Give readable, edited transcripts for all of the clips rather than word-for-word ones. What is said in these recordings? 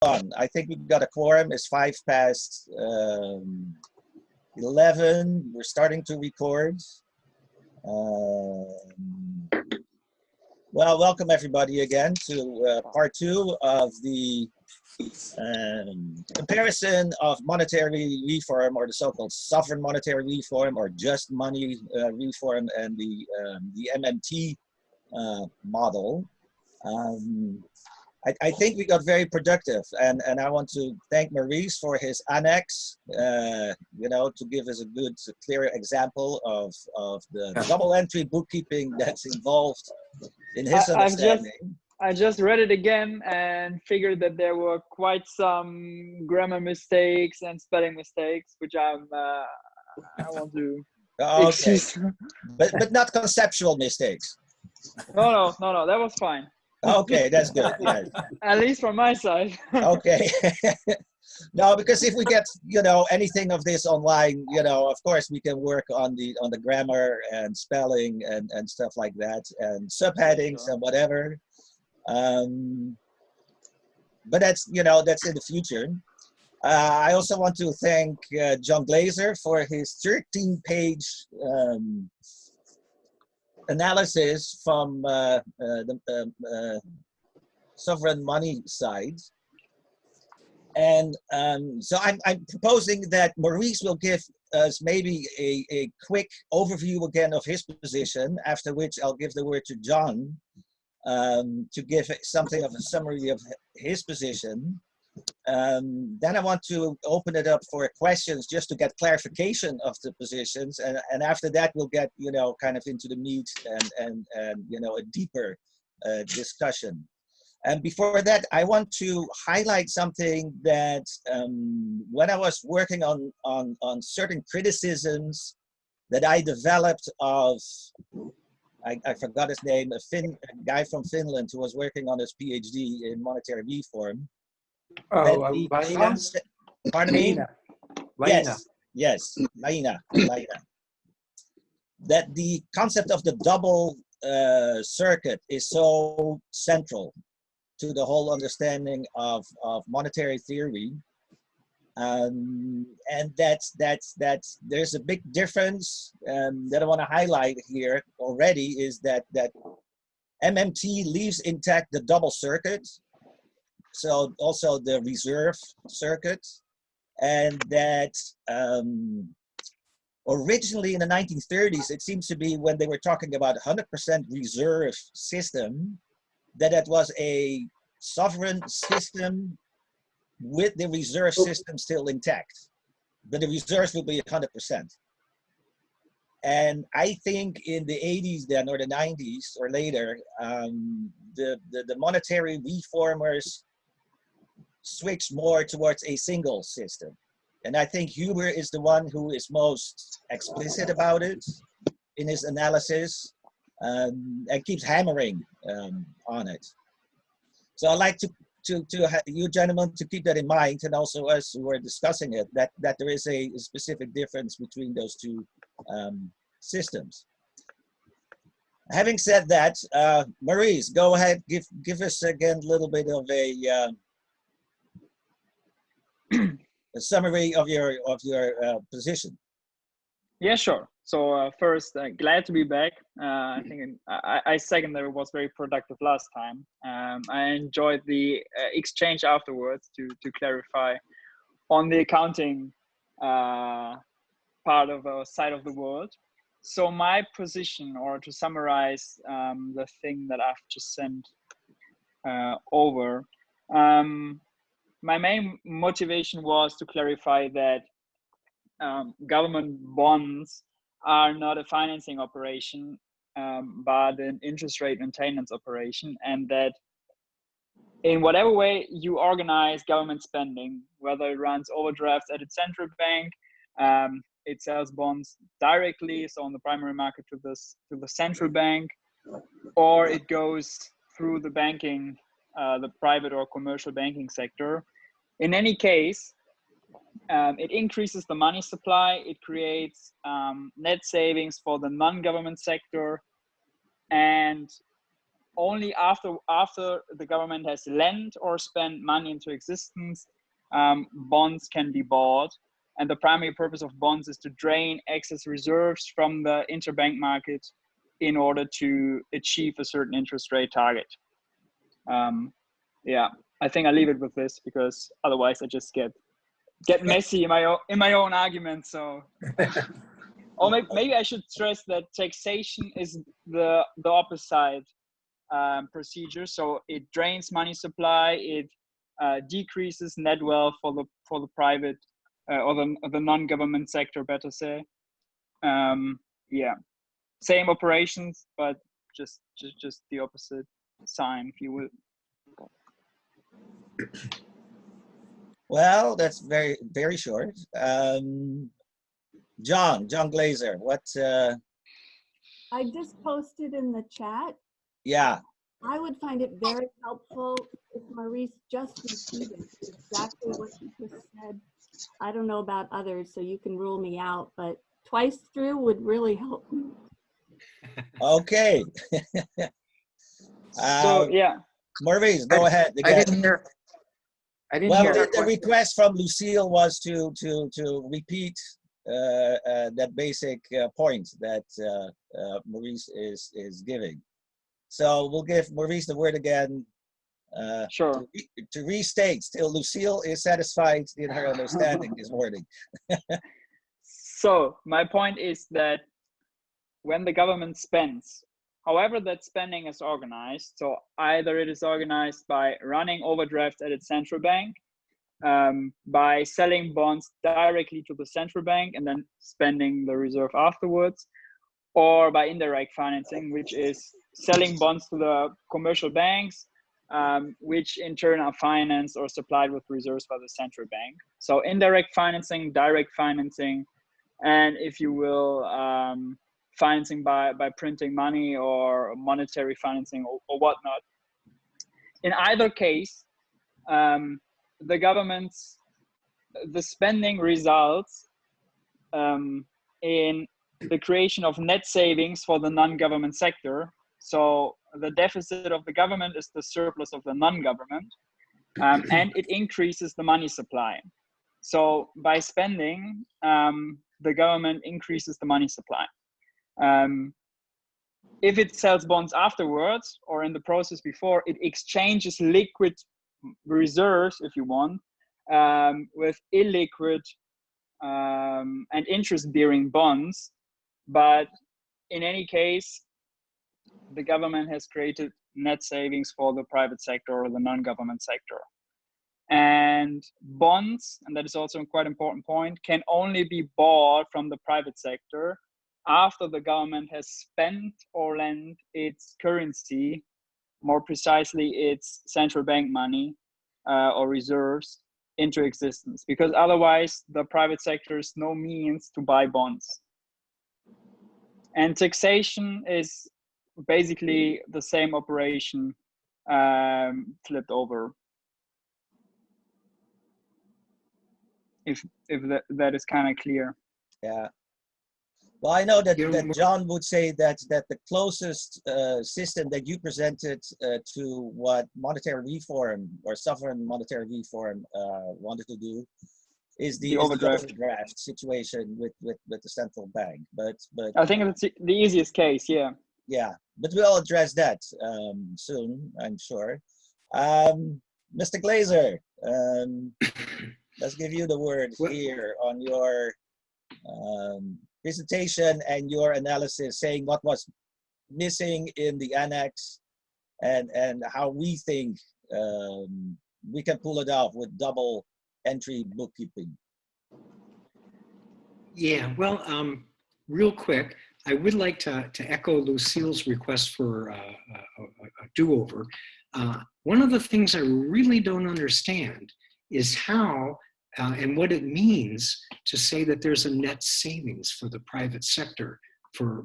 on. I think we've got a quorum. It's 11. We're starting to record. Well, welcome everybody again to part 2 of the comparison of monetary reform, or the so-called sovereign monetary reform, or just money reform, and the MMT model. I think we got very productive, and I want to thank Maurice for his annex, to give us a good, clear example of the double entry bookkeeping that's involved in his understanding. I just read it again and figured that there were quite some grammar mistakes and spelling mistakes, which I want to excuse. But not conceptual mistakes. No, that was fine. Okay, that's good. Yes. At least from my side. Okay. No, because if we get anything of this online, of course we can work on the grammar and spelling and stuff like that, and subheadings and whatever. But that's that's in the future. I also want to thank John Glazer for his 13-page analysis from the sovereign money side. And so I'm proposing that Maurice will give us maybe a quick overview again of his position, after which I'll give the word to John to give something of a summary of his position. Then I want to open it up for questions just to get clarification of the positions, and after that we'll get kind of into the meat and a deeper discussion. And before that, I want to highlight something that when I was working on certain criticisms that I developed of, I forgot his name, a guy from Finland who was working on his PhD in monetary reform. Pardon me? Yes, Laina. That the concept of the double circuit is so central to the whole understanding of monetary theory, and that's there's a big difference that I want to highlight here already, is that MMT leaves intact the double circuit, so also the reserve circuit, and that originally in the 1930s, it seems to be when they were talking about 100% reserve system, that was a sovereign system with the reserve system still intact, but the reserves will be 100%. And I think in the 80s then, or the 90s or later, the monetary reformers switched more towards a single system. And I think Huber is the one who is most explicit about it in his analysis, and keeps hammering on it. So I'd like to you gentlemen to keep that in mind, and also us who are discussing it, that there is a specific difference between those two systems. Having said that, Maurice, go ahead, give us again a little bit of a summary of your position. Yeah, sure. So first, glad to be back. I think I second that it was very productive last time. I enjoyed the exchange afterwards to clarify on the accounting part of our side of the world. So my position, or to summarize the thing that I've just sent over, my main motivation was to clarify that government bonds are not a financing operation, but an interest rate maintenance operation, and that in whatever way you organize government spending, whether it runs overdrafts at its central bank, it sells bonds directly, so on the primary market to the central bank, or it goes through the banking, the private or commercial banking sector. In any case, it increases the money supply, it creates net savings for the non-government sector, and only after the government has lent or spent money into existence, bonds can be bought. And the primary purpose of bonds is to drain excess reserves from the interbank market in order to achieve a certain interest rate target. Yeah, I think I leave it with this because otherwise I just get messy in my own argument. So, or maybe I should stress that taxation is the opposite procedure. So it drains money supply, it decreases net wealth for the private or the non-government sector, better say. Yeah, same operations, but just the opposite sign, if you will. Well, that's very, very short. John Glazer, what? I just posted in the chat. Yeah. I would find it very helpful if Maurice just repeated exactly what he just said. I don't know about others, so you can rule me out, but twice through would really help me. Okay. So yeah, Maurice, go ahead. Again. I didn't hear. Well, Hear the request from Lucille was to repeat that basic point that Maurice is giving. So we'll give Maurice the word again. sure. To restate, till Lucille is satisfied in her understanding his wording. So my point is that when the government spends, however that spending is organized, so either it is organized by running overdrafts at its central bank, by selling bonds directly to the central bank and then spending the reserve afterwards, or by indirect financing, which is selling bonds to the commercial banks, which in turn are financed or supplied with reserves by the central bank. So indirect financing, direct financing, and if you will, financing by printing money or monetary financing or whatnot. In either case, the spending results in the creation of net savings for the non-government sector. So the deficit of the government is the surplus of the non-government, and it increases the money supply. So by spending, the government increases the money supply. If it sells bonds afterwards or in the process before, it exchanges liquid reserves, if you want, with illiquid and interest-bearing bonds. But in any case, the government has created net savings for the private sector or the non-government sector. And bonds, and that is also a quite important point, can only be bought from the private sector after the government has spent or lent its currency, more precisely its central bank money or reserves, into existence, because otherwise the private sector has no means to buy bonds. And taxation is basically the same operation flipped over. If that is kind of clear. Yeah. Well, I know that John would say that the closest system that you presented to what monetary reform or sovereign monetary reform wanted to do is the overdraft situation with the central bank. But I think it's the easiest case. Yeah. Yeah, but we'll address that soon, I'm sure. Mr. Glazer, let's give you the word here on your presentation and your analysis, saying what was missing in the annex and how we think we can pull it off with double entry bookkeeping. Yeah, well, real quick, I would like to echo Lucille's request for a do-over. One of the things I really don't understand is how and what it means to say that there's a net savings for the private sector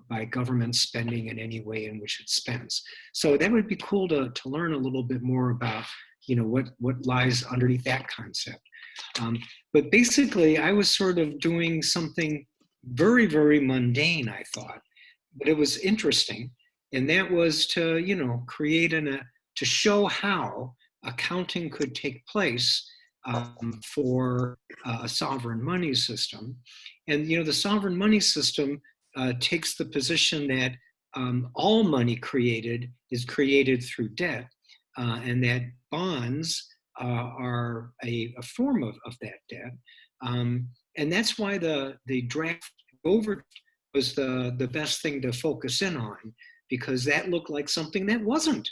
by government spending in any way in which it spends. So that would be cool to learn a little bit more about, you know, what lies underneath that concept. But basically, I was sort of doing something very, very mundane, I thought, but it was interesting. And that was to, you know, create to show how accounting could take place for a sovereign money system. And, you know, the sovereign money system takes the position that all money created is created through debt, and that bonds are a form of that debt. And that's why the draft over was the best thing to focus in on, because that looked like something that wasn't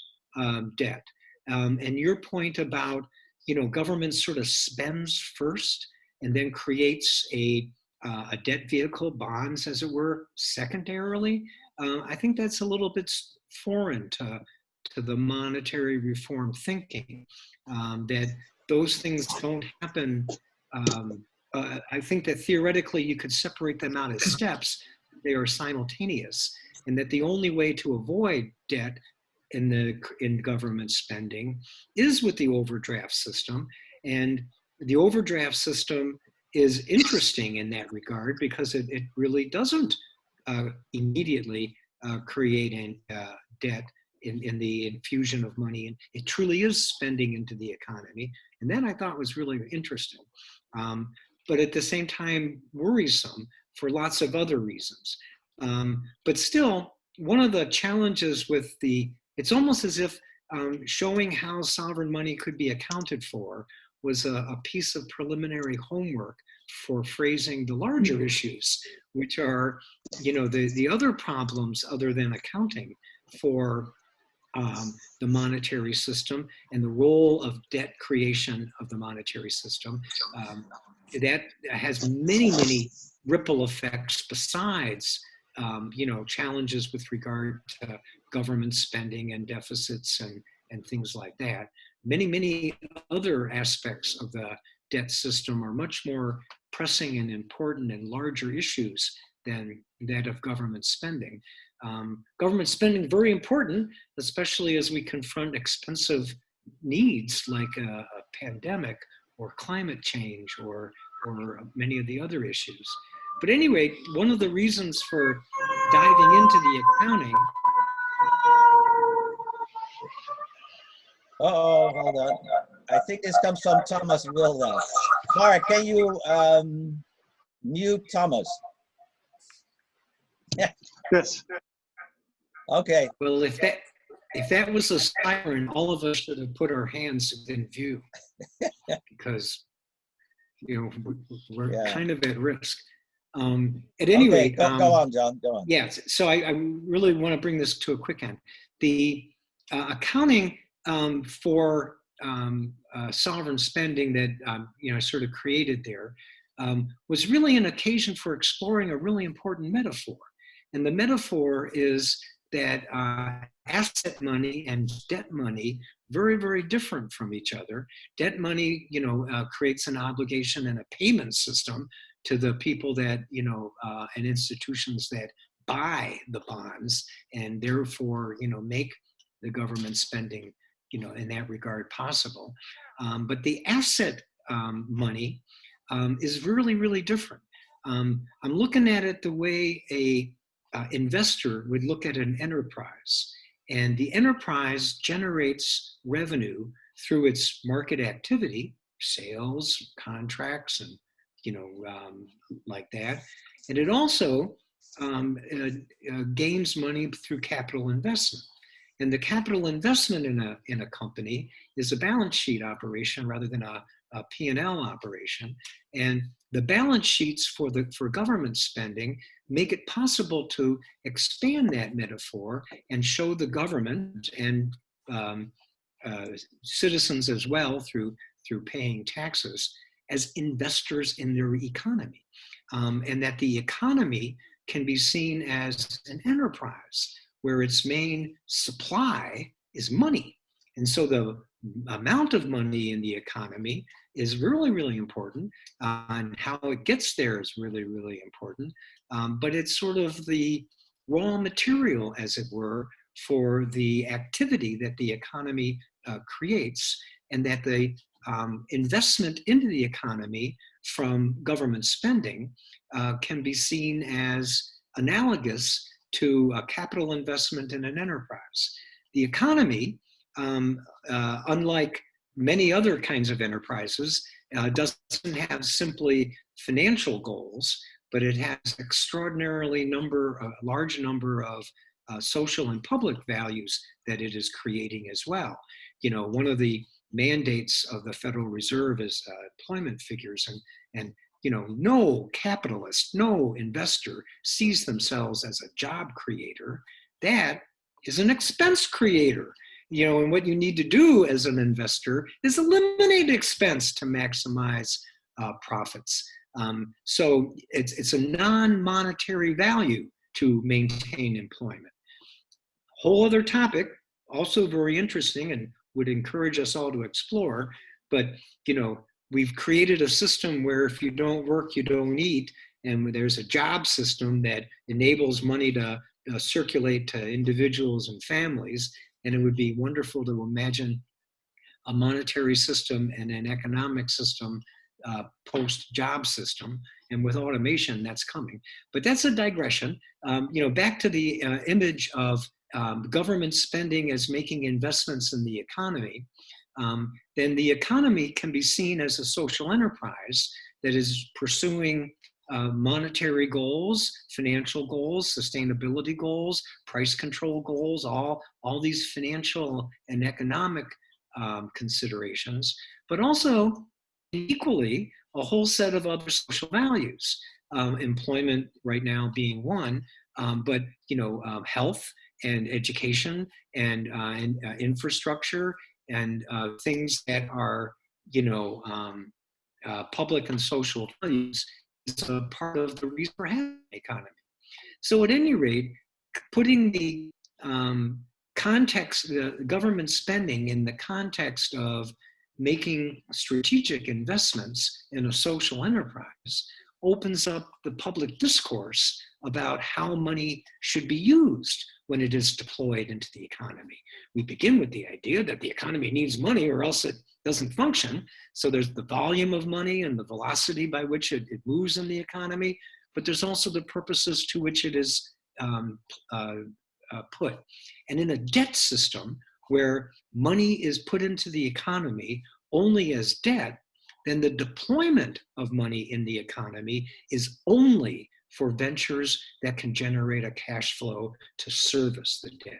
debt. And your point about, you know, government sort of spends first and then creates a debt vehicle, bonds as it were, secondarily, I think that's a little bit foreign to the monetary reform thinking, that those things don't happen. I think that theoretically you could separate them out as steps. They are simultaneous, and that the only way to avoid debt in government spending is with the overdraft system. And the overdraft system is interesting in that regard because it really doesn't immediately create debt in the infusion of money, and it truly is spending into the economy. And that I thought was really interesting, but at the same time worrisome for lots of other reasons. But still, one of the challenges with it's almost as if showing how sovereign money could be accounted for was a piece of preliminary homework for phrasing the larger issues, which are, you know, the other problems other than accounting for the monetary system and the role of debt creation of the monetary system. That has many ripple effects besides, you know, challenges with regard to government spending and deficits and things like that. Many other aspects of the debt system are much more pressing and important and larger issues than that of government spending. Government spending, very important, especially as we confront expensive needs like a pandemic or climate change or many of the other issues. But anyway, one of the reasons for diving into the accounting. Uh-oh, hold on. I think this comes from Thomas Wilder. Mark, can you mute Thomas? Yes. Okay. Well, if that was a siren, all of us should have put our hands in view, because, you know, we're kind of at risk. At any rate, go on, John. Go on. Yes. So I really want to bring this to a quick end. The accounting for sovereign spending that you know, sort of created there was really an occasion for exploring a really important metaphor. And the metaphor is that asset money and debt money, very different from each other. Debt money, you know, creates an obligation and a payment system to the people that, you know, and institutions that buy the bonds, and therefore, you know, make the government spending, you know, in that regard possible. But the asset money is really different. I'm looking at it the way a investor would look at an enterprise, and the enterprise generates revenue through its market activity, sales, contracts, and, you know, like that. And it also gains money through capital investment. And the capital investment in a company is a balance sheet operation rather than a P&L operation. And the balance sheets for government spending make it possible to expand that metaphor and show the government and citizens as well through paying taxes as investors in their economy, and that the economy can be seen as an enterprise where its main supply is money. And so the amount of money in the economy is really important, and how it gets there is really important. But it's sort of the raw material, as it were, for the activity that the economy creates, and that the investment into the economy from government spending can be seen as analogous to a capital investment in an enterprise. The economy, unlike many other kinds of enterprises, doesn't have simply financial goals, but it has a large number of social and public values that it is creating as well. You know, one of the mandates of the Federal Reserve is employment figures, and you know, no capitalist, no investor sees themselves as a job creator. That is an expense creator. You know, and what you need to do as an investor is eliminate expense to maximize profits. So it's a non-monetary value to maintain employment. Whole other topic, also very interesting and would encourage us all to explore, but you know, we've created a system where if you don't work, you don't eat, and there's a job system that enables money to circulate to individuals and families, and it would be wonderful to imagine a monetary system and an economic system post-job system, and with automation that's coming. But that's a digression. You know, back to the image of government spending as making investments in the economy, then the economy can be seen as a social enterprise that is pursuing monetary goals, financial goals, sustainability goals, price control goals, all these financial and economic considerations, but also equally a whole set of other social values. Employment right now being one, but you know, health and education and infrastructure and things that are, you know, public and social values is a part of the reason for having an economy. So at any rate, putting the context, the government spending in the context of making strategic investments in a social enterprise opens up the public discourse about how money should be used when it is deployed into the economy. We begin with the idea that the economy needs money or else it doesn't function. So there's the volume of money and the velocity by which it moves in the economy, but there's also the purposes to which it is put. And in a debt system where money is put into the economy only as debt, then the deployment of money in the economy is only for ventures that can generate a cash flow to service the debt.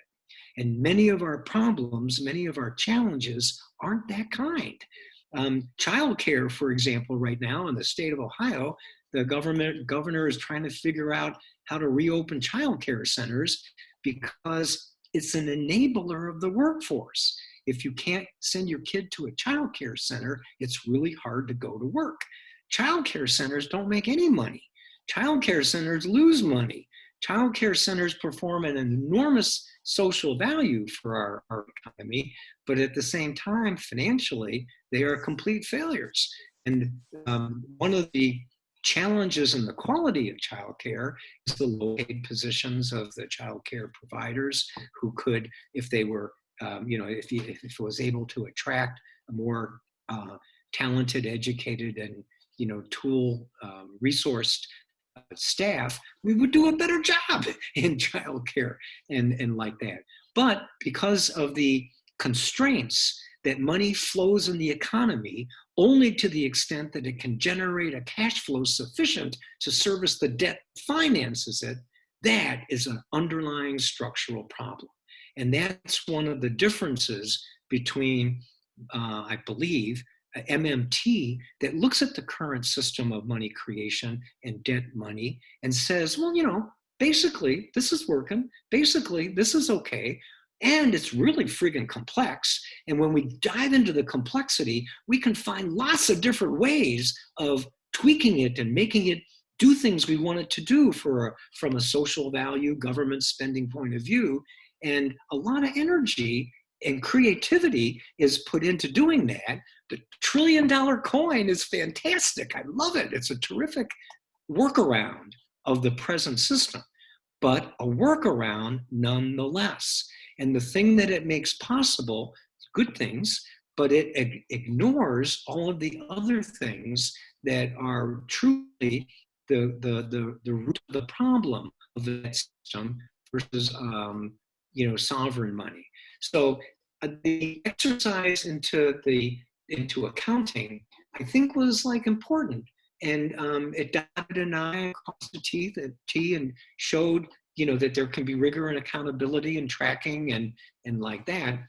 And many of our problems, many of our challenges aren't that kind. Childcare, for example, right now in the state of Ohio, the governor is trying to figure out how to reopen childcare centers because it's an enabler of the workforce. If you can't send your kid to a childcare center, it's really hard to go to work. Childcare centers don't make any money. Childcare centers lose money. Childcare centers perform an enormous social value for our economy, but at the same time, financially, they are complete failures. And one of the challenges in the quality of childcare is the low-paid positions of the childcare providers who could, if they were, you know, if it was able to attract a more talented, educated, and you know, tool resourced staff, we would do a better job in childcare and like that. But because of the constraints that money flows in the economy only to the extent that it can generate a cash flow sufficient to service the debt finances it, that is an underlying structural problem. And that's one of the differences between, I believe, MMT that looks at the current system of money creation and debt money and says, well, you know, basically this is working, basically this is okay, and it's really friggin' complex. And when we dive into the complexity, we can find lots of different ways of tweaking it and making it do things we want it to do from a social value, government spending point of view. And a lot of energy and creativity is put into doing that. The $1 trillion coin is fantastic. I love it. It's a terrific workaround of the present system, but a workaround nonetheless. And the thing that it makes possible, good things, but it ignores all of the other things that are truly the root of the problem of the system versus sovereign money. So the exercise into accounting, I think, was like important, and it dotted an I across the T and showed that there can be rigor and accountability and tracking and like that.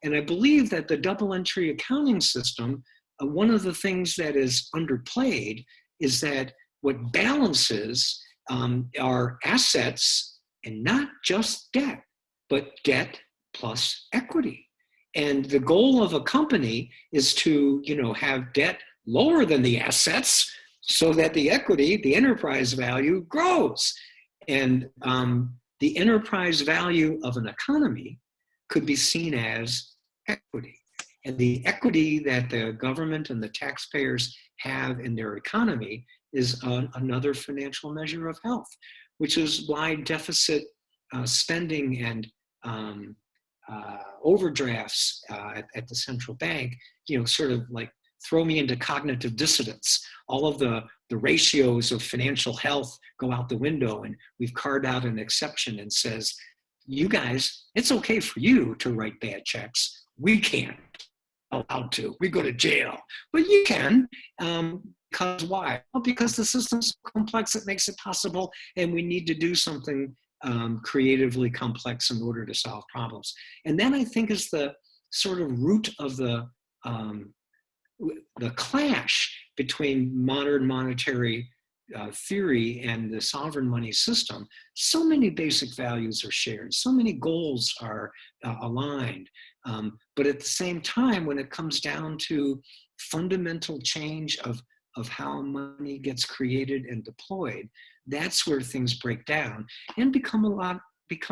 And I believe that the double entry accounting system, one of the things that is underplayed is that what balances are assets and not just debt, but debt plus equity. And the goal of a company is to, have debt lower than the assets so that the equity, the enterprise value, grows. And the enterprise value of an economy could be seen as equity. And the equity that the government and the taxpayers have in their economy is another financial measure of health, which is why deficit spending and overdrafts at the central bank, sort of like throw me into cognitive dissonance. All of the ratios of financial health go out the window, and we've carved out an exception and says, you guys, it's okay for you to write bad checks. We can't allowed to. We go to jail. But you can. Because why? Well, because the system's so complex, it makes it possible, and we need to do something creatively complex in order to solve problems. And then I think is the sort of root of the clash between modern monetary theory and the sovereign money system. So many basic values are shared, so many goals are aligned, but at the same time, when it comes down to fundamental change of how money gets created and deployed, that's where things break down and become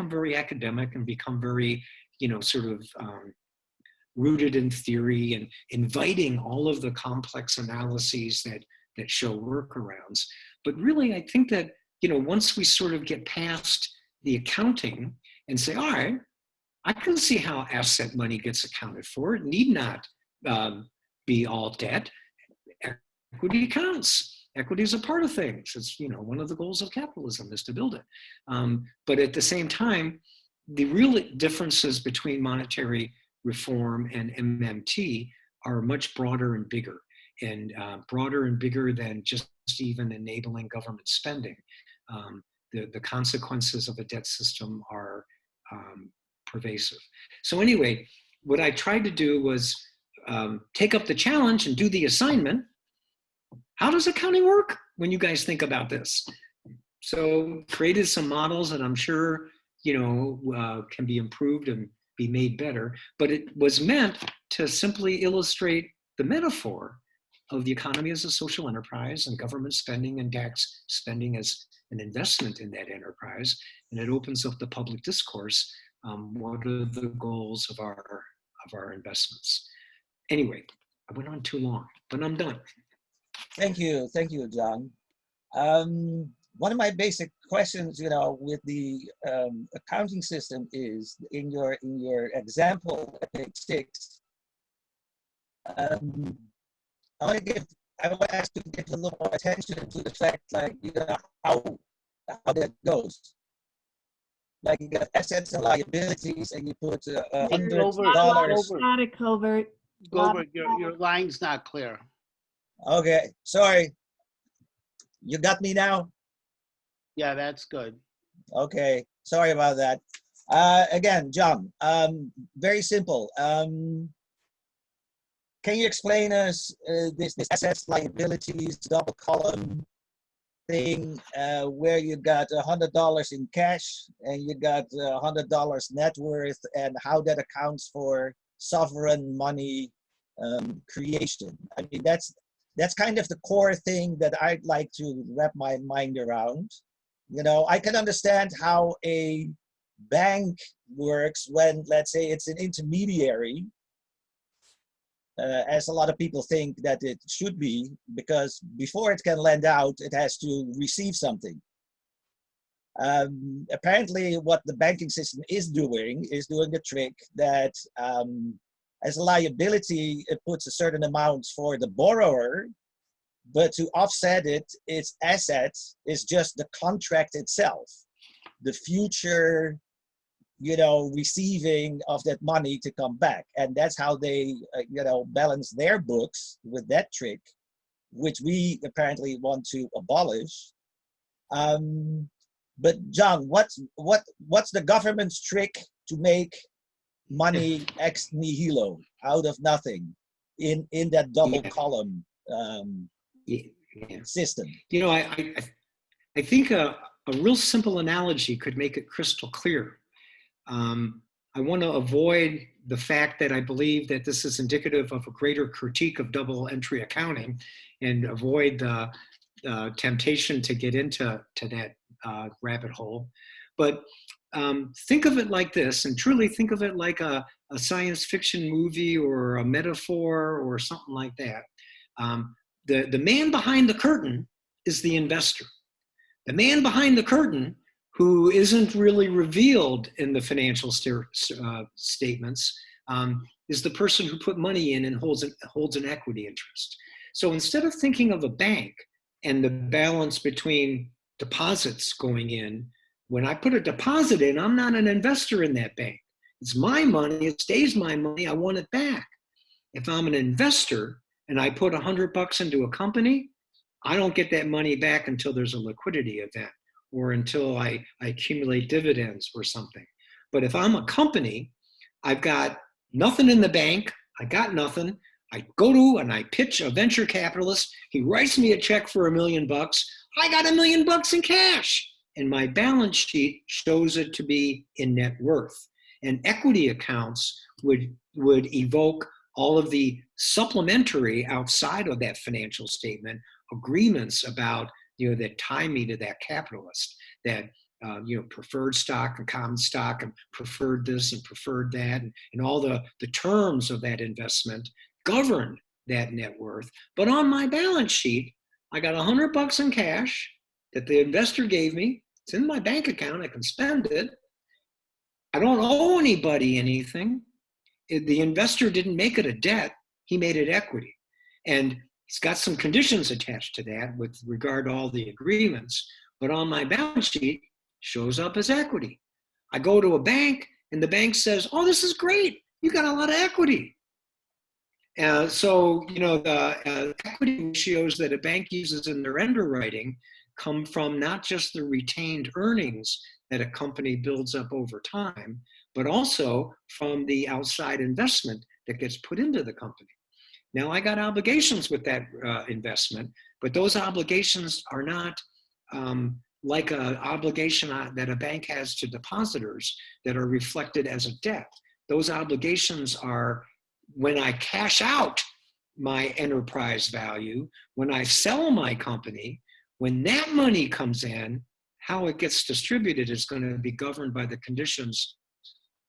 very academic and become very, rooted in theory and inviting all of the complex analyses that show workarounds. But really, I think that, once we sort of get past the accounting and say, all right, I can see how asset money gets accounted for. It need not be all debt. Equity counts. Equity is a part of things. It's, one of the goals of capitalism is to build it. But at the same time, the real differences between monetary reform and MMT are much broader and bigger, and broader and bigger than just even enabling government spending. The consequences of a debt system are pervasive. So anyway, what I tried to do was take up the challenge and do the assignment. How does accounting work when you guys think about this? So created some models that I'm sure, can be improved and be made better, but it was meant to simply illustrate the metaphor of the economy as a social enterprise and government spending and tax spending as an investment in that enterprise. And it opens up the public discourse. What are the goals of our investments? Anyway, I went on too long, but I'm done. Thank you, John. One of my basic questions, with the accounting system is in your example at page 6. I want to ask you to give a little more attention to the fact, like, how that goes. Like, you got assets and liabilities, and you put $100. Gilbert, your line's not clear. Okay, sorry. You got me now? Yeah, that's good. Okay, sorry about that. Again, John, very simple. Can you explain us this assets, liabilities, double column thing, where you got $100 in cash and you got $100 net worth, and how that accounts for sovereign money creation? I mean, that's kind of the core thing that I'd like to wrap my mind around. I can understand how a bank works when, let's say, it's an intermediary, as a lot of people think that it should be, because before it can lend out, it has to receive something. Apparently, what the banking system is doing the trick that as a liability, it puts a certain amount for the borrower, but to offset it, its asset is just the contract itself. the future, receiving of that money to come back. And that's how they, balance their books with that trick, which we apparently want to abolish. But John, what's the government's trick to make money ex nihilo, out of nothing, in that double column system? I think a real simple analogy could make it crystal clear. I want to avoid the fact that I believe that this is indicative of a greater critique of double entry accounting, and avoid the temptation to get into that rabbit hole. But think of it like this, and truly think of it like a science fiction movie or a metaphor or something like that. The man behind the curtain is the investor. The man behind the curtain, who isn't really revealed in the financial statements, is the person who put money in and holds an equity interest. So instead of thinking of a bank and the balance between deposits going in, when I put a deposit in, I'm not an investor in that bank. It's my money, it stays my money, I want it back. If I'm an investor and I put $100 into a company, I don't get that money back until there's a liquidity event, or until I accumulate dividends or something. But if I'm a company, I've got nothing in the bank, I got nothing, I go to and I pitch a venture capitalist, he writes me a check for $1 million, I got $1 million in cash. And my balance sheet shows it to be in net worth. And equity accounts would evoke all of the supplementary, outside of that financial statement, agreements about, that tie me to that capitalist, that preferred stock and common stock and preferred this and preferred that, and all the terms of that investment govern that net worth. But on my balance sheet, I got $100 in cash that the investor gave me. It's in my bank account, I can spend it. I don't owe anybody anything. The investor didn't make it a debt, he made it equity. And it's got some conditions attached to that with regard to all the agreements, but on my balance sheet, shows up as equity. I go to a bank and the bank says, oh, this is great, you got a lot of equity. So the equity ratios that a bank uses in their underwriting come from not just the retained earnings that a company builds up over time, but also from the outside investment that gets put into the company. Now, I got obligations with that investment, but those obligations are not like an obligation that a bank has to depositors that are reflected as a debt. Those obligations are when I cash out my enterprise value, when I sell my company, when that money comes in, how it gets distributed is going to be governed by the conditions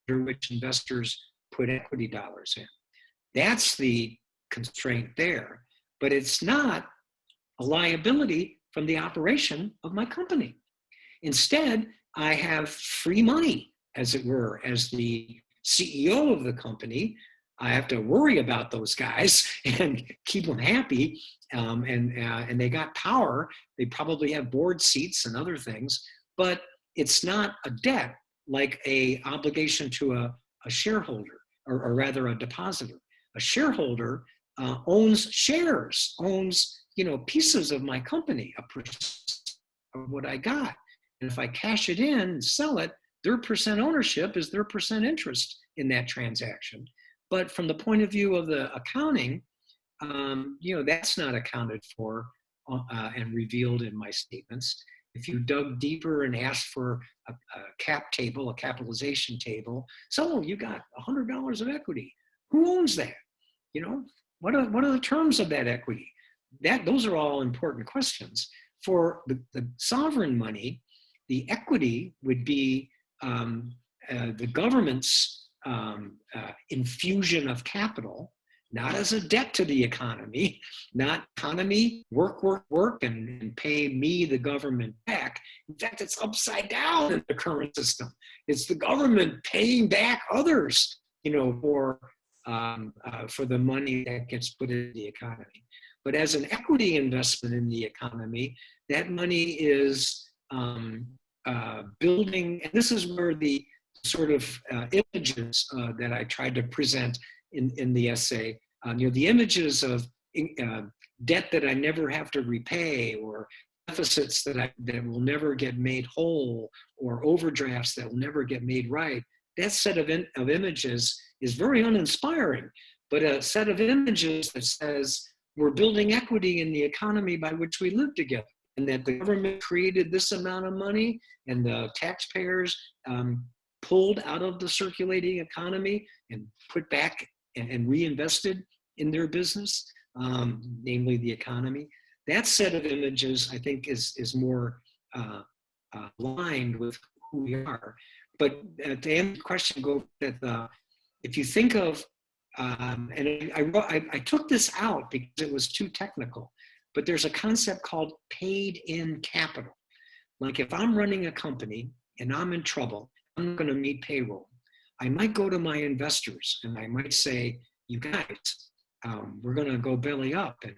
under which investors put equity dollars in. That's the constraint there, but it's not a liability from the operation of my company. Instead, I have free money, as it were, as the CEO of the company. I have to worry about those guys and keep them happy, and they got power. They probably have board seats and other things, but it's not a debt like a obligation to a shareholder, or rather a depositor. A shareholder owns shares, owns pieces of my company, a percent of what I got. And if I cash it in and sell it, their percent ownership is their percent interest in that transaction. But from the point of view of the accounting, that's not accounted for and revealed in my statements. If you dug deeper and asked for a cap table, a capitalization table, so you got $100 of equity. Who owns that? What are the terms of that equity? Those are all important questions. For the sovereign money, the equity would be the government's infusion of capital, not as a debt to the economy, not economy, work, and pay me, the government, back. In fact, it's upside down in the current system. It's the government paying back others, for the money that gets put into the economy. But as an equity investment in the economy, that money is building, and this is where the sort of images that I tried to present in the essay, the images of debt that I never have to repay, or deficits that will never get made whole, or overdrafts that will never get made right. That set of images is very uninspiring, but a set of images that says we're building equity in the economy by which we live together, and that the government created this amount of money and the taxpayers pulled out of the circulating economy and put back and reinvested in their business, namely the economy. That set of images, I think, is more aligned with who we are. But to answer the question, go that if you think of, and I took this out because it was too technical, but there's a concept called paid-in capital. Like if I'm running a company and I'm in trouble, I'm going to meet payroll. I might go to my investors and I might say, you guys, we're going to go belly up and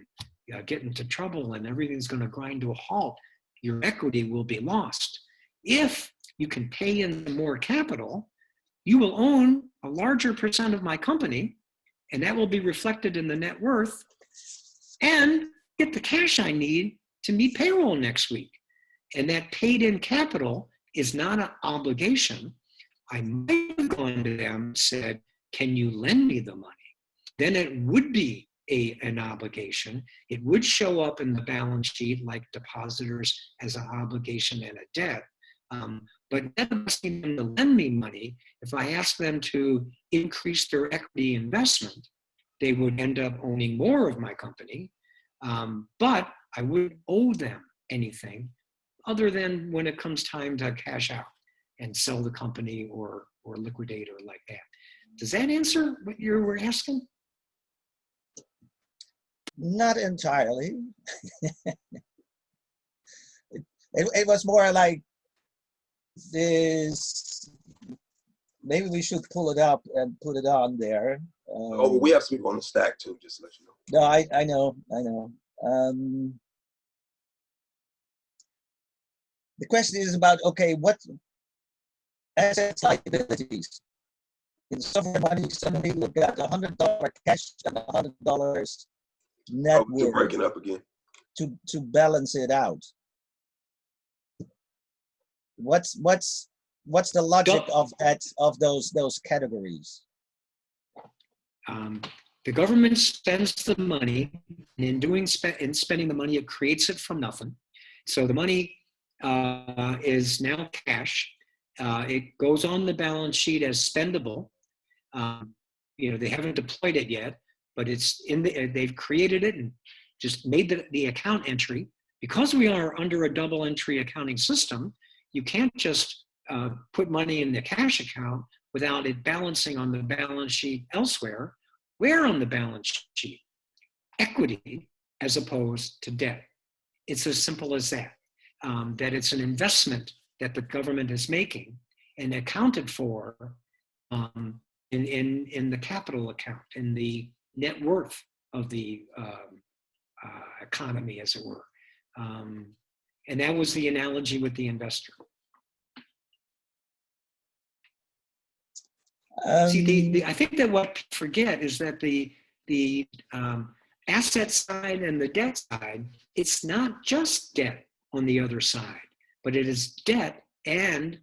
get into trouble and everything's going to grind to a halt. Your equity will be lost. If you can pay in more capital, you will own a larger percent of my company, and that will be reflected in the net worth, and get the cash I need to meet payroll next week. And that paid-in capital is not an obligation. I might have gone to them and said, can you lend me the money? Then it would be an obligation. It would show up in the balance sheet like depositors as an obligation and a debt. But instead of asking them to lend me money, if I ask them to increase their equity investment, they would end up owning more of my company. But I wouldn't owe them anything other than when it comes time to cash out and sell the company or liquidate or like that. Does that answer what you were asking? Not entirely. It was more like this. Maybe we should pull it up and put it on there. Oh, we have some people on the stack too, just to let you know. No, I know. The question is about, okay, what assets, liabilities? In sovereign money, suddenly we've got $100 cash and $100 net Oh, you're worth breaking up again. to balance it out. What's the logic of that, of those categories? The government spends the money, and in spending the money, it creates it from nothing. So the money is now cash. It goes on the balance sheet as spendable. They haven't deployed it yet, but it's they've created it and just made the account entry. Because we are under a double entry accounting system, you can't just put money in the cash account without it balancing on the balance sheet elsewhere. Where on the balance sheet? Equity as opposed to debt. It's as simple as that. That it's an investment that the government is making and accounted for in the capital account, in the net worth of the economy, as it were. And that was the analogy with the investor. See, I think that what people forget is that the asset side and the debt side, it's not just debt on the other side, but it is debt and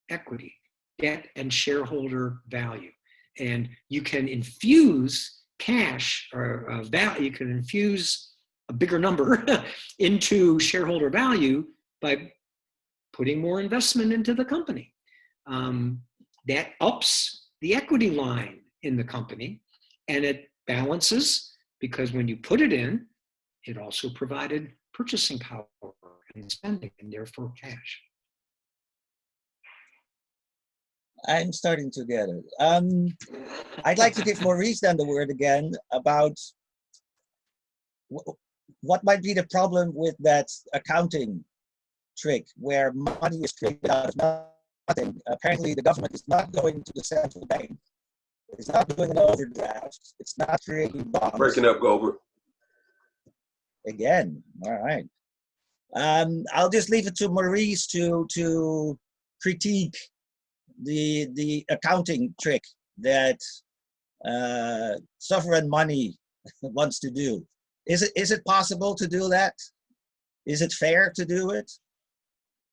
equity, debt and shareholder value. And you can infuse cash or value, you can infuse a bigger number into shareholder value by putting more investment into the company. That ups the equity line in the company, and it balances because when you put it in, it also provided purchasing power and spending, and therefore cash. I'm starting to get it. I'd like to give Maurice then the word again about what might be the problem with that accounting trick where money is created out of nothing. Apparently the government is not going to the central bank. It's not doing an overdraft. It's not creating bonds. Breaking up, Goldberg. Again, all right. I'll just leave it to Maurice to critique the accounting trick that sovereign money wants to do. Is it possible to do that? Is it fair to do it?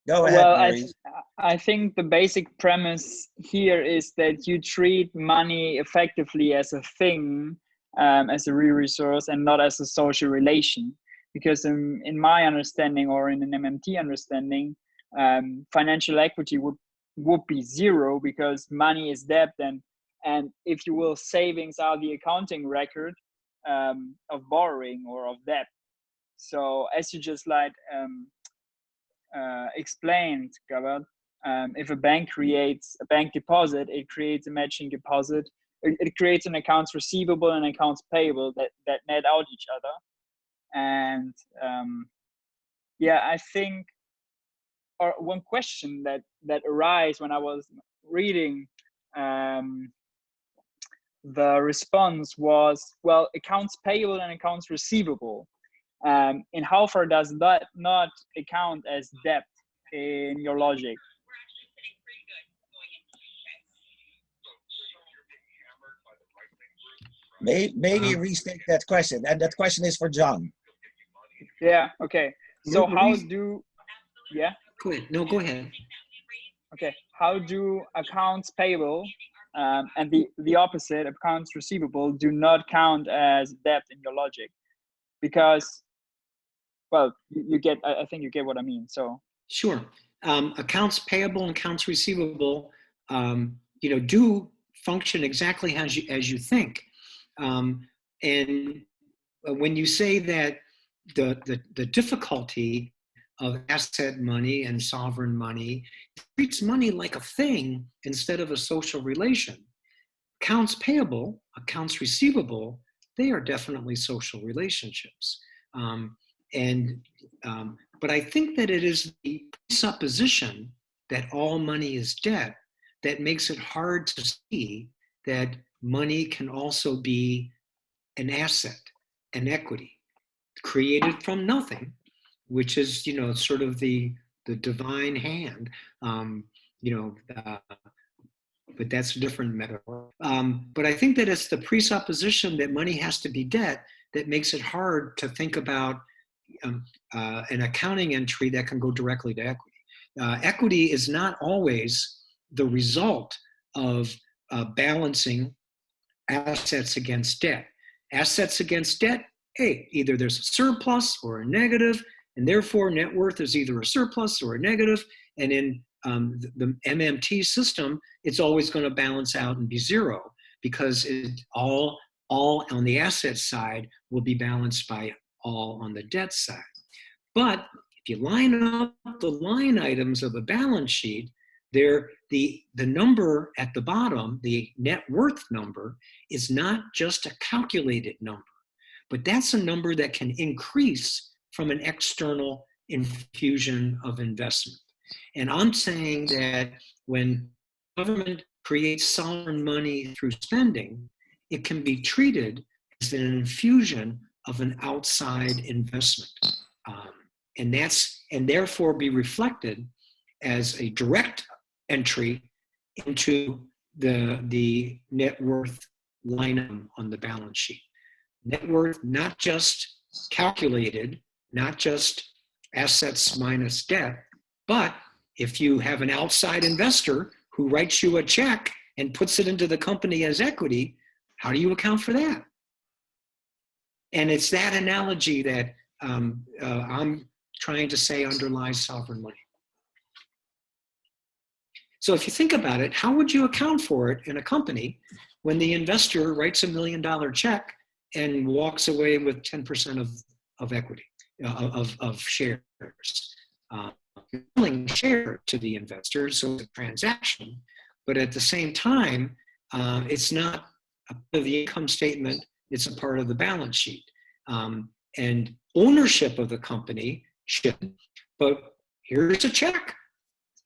Go ahead, Well, Maurice. I think the basic premise here is that you treat money effectively as a thing, as a real resource, and not as a social relation. Because in my understanding, or in an MMT understanding, financial equity would be zero, because money is debt, and if you will, savings are the accounting record of borrowing or of debt. So as you just explained, Gabard, if a bank creates a bank deposit, it creates a matching deposit. It creates an accounts receivable and accounts payable that net out each other. And yeah, I think, or one question that arose when I was reading the response was, well, accounts payable and accounts receivable, and how far does that not account as debt in your logic? Maybe restate that question, and that question is for John. Yeah, okay. So how do, yeah? Go ahead. No, go ahead. Okay, how do accounts payable and the opposite, accounts receivable, do not count as debt in your logic? Because, well, you get, I think you get what I mean, so. Sure. Accounts payable and accounts receivable, do function exactly as you think. And when you say that the difficulty of asset money and sovereign money treats money like a thing instead of a social relation, accounts payable, accounts receivable, they are definitely social relationships. But I think that it is the supposition that all money is debt that makes it hard to see that money can also be an asset, an equity, created from nothing, which is, sort of the divine hand, but that's a different metaphor. But I think that it's the presupposition that money has to be debt that makes it hard to think about an accounting entry that can go directly to equity. Equity is not always the result of balancing assets against debt. Assets against debt, hey, either there's a surplus or a negative, and therefore net worth is either a surplus or a negative. And in the MMT system, it's always going to balance out and be zero, because it all on the asset side will be balanced by all on the debt side. But if you line up the line items of the balance sheet, the number at the bottom, the net worth number, is not just a calculated number, but that's a number that can increase from an external infusion of investment. And I'm saying that when government creates sovereign money through spending, it can be treated as an infusion of an outside investment. And therefore be reflected as a direct entry into the net worth line item on the balance sheet. Net worth, not just calculated, not just assets minus debt, but if you have an outside investor who writes you a check and puts it into the company as equity, how do you account for that? And it's that analogy that I'm trying to say underlies sovereign money. So if you think about it, how would you account for it in a company when the investor writes $1 million check and walks away with 10% of equity, of shares? Selling share to the investor, so it's a transaction, but at the same time, it's not a part of the income statement, it's a part of the balance sheet. And ownership of the company should, but here's a check.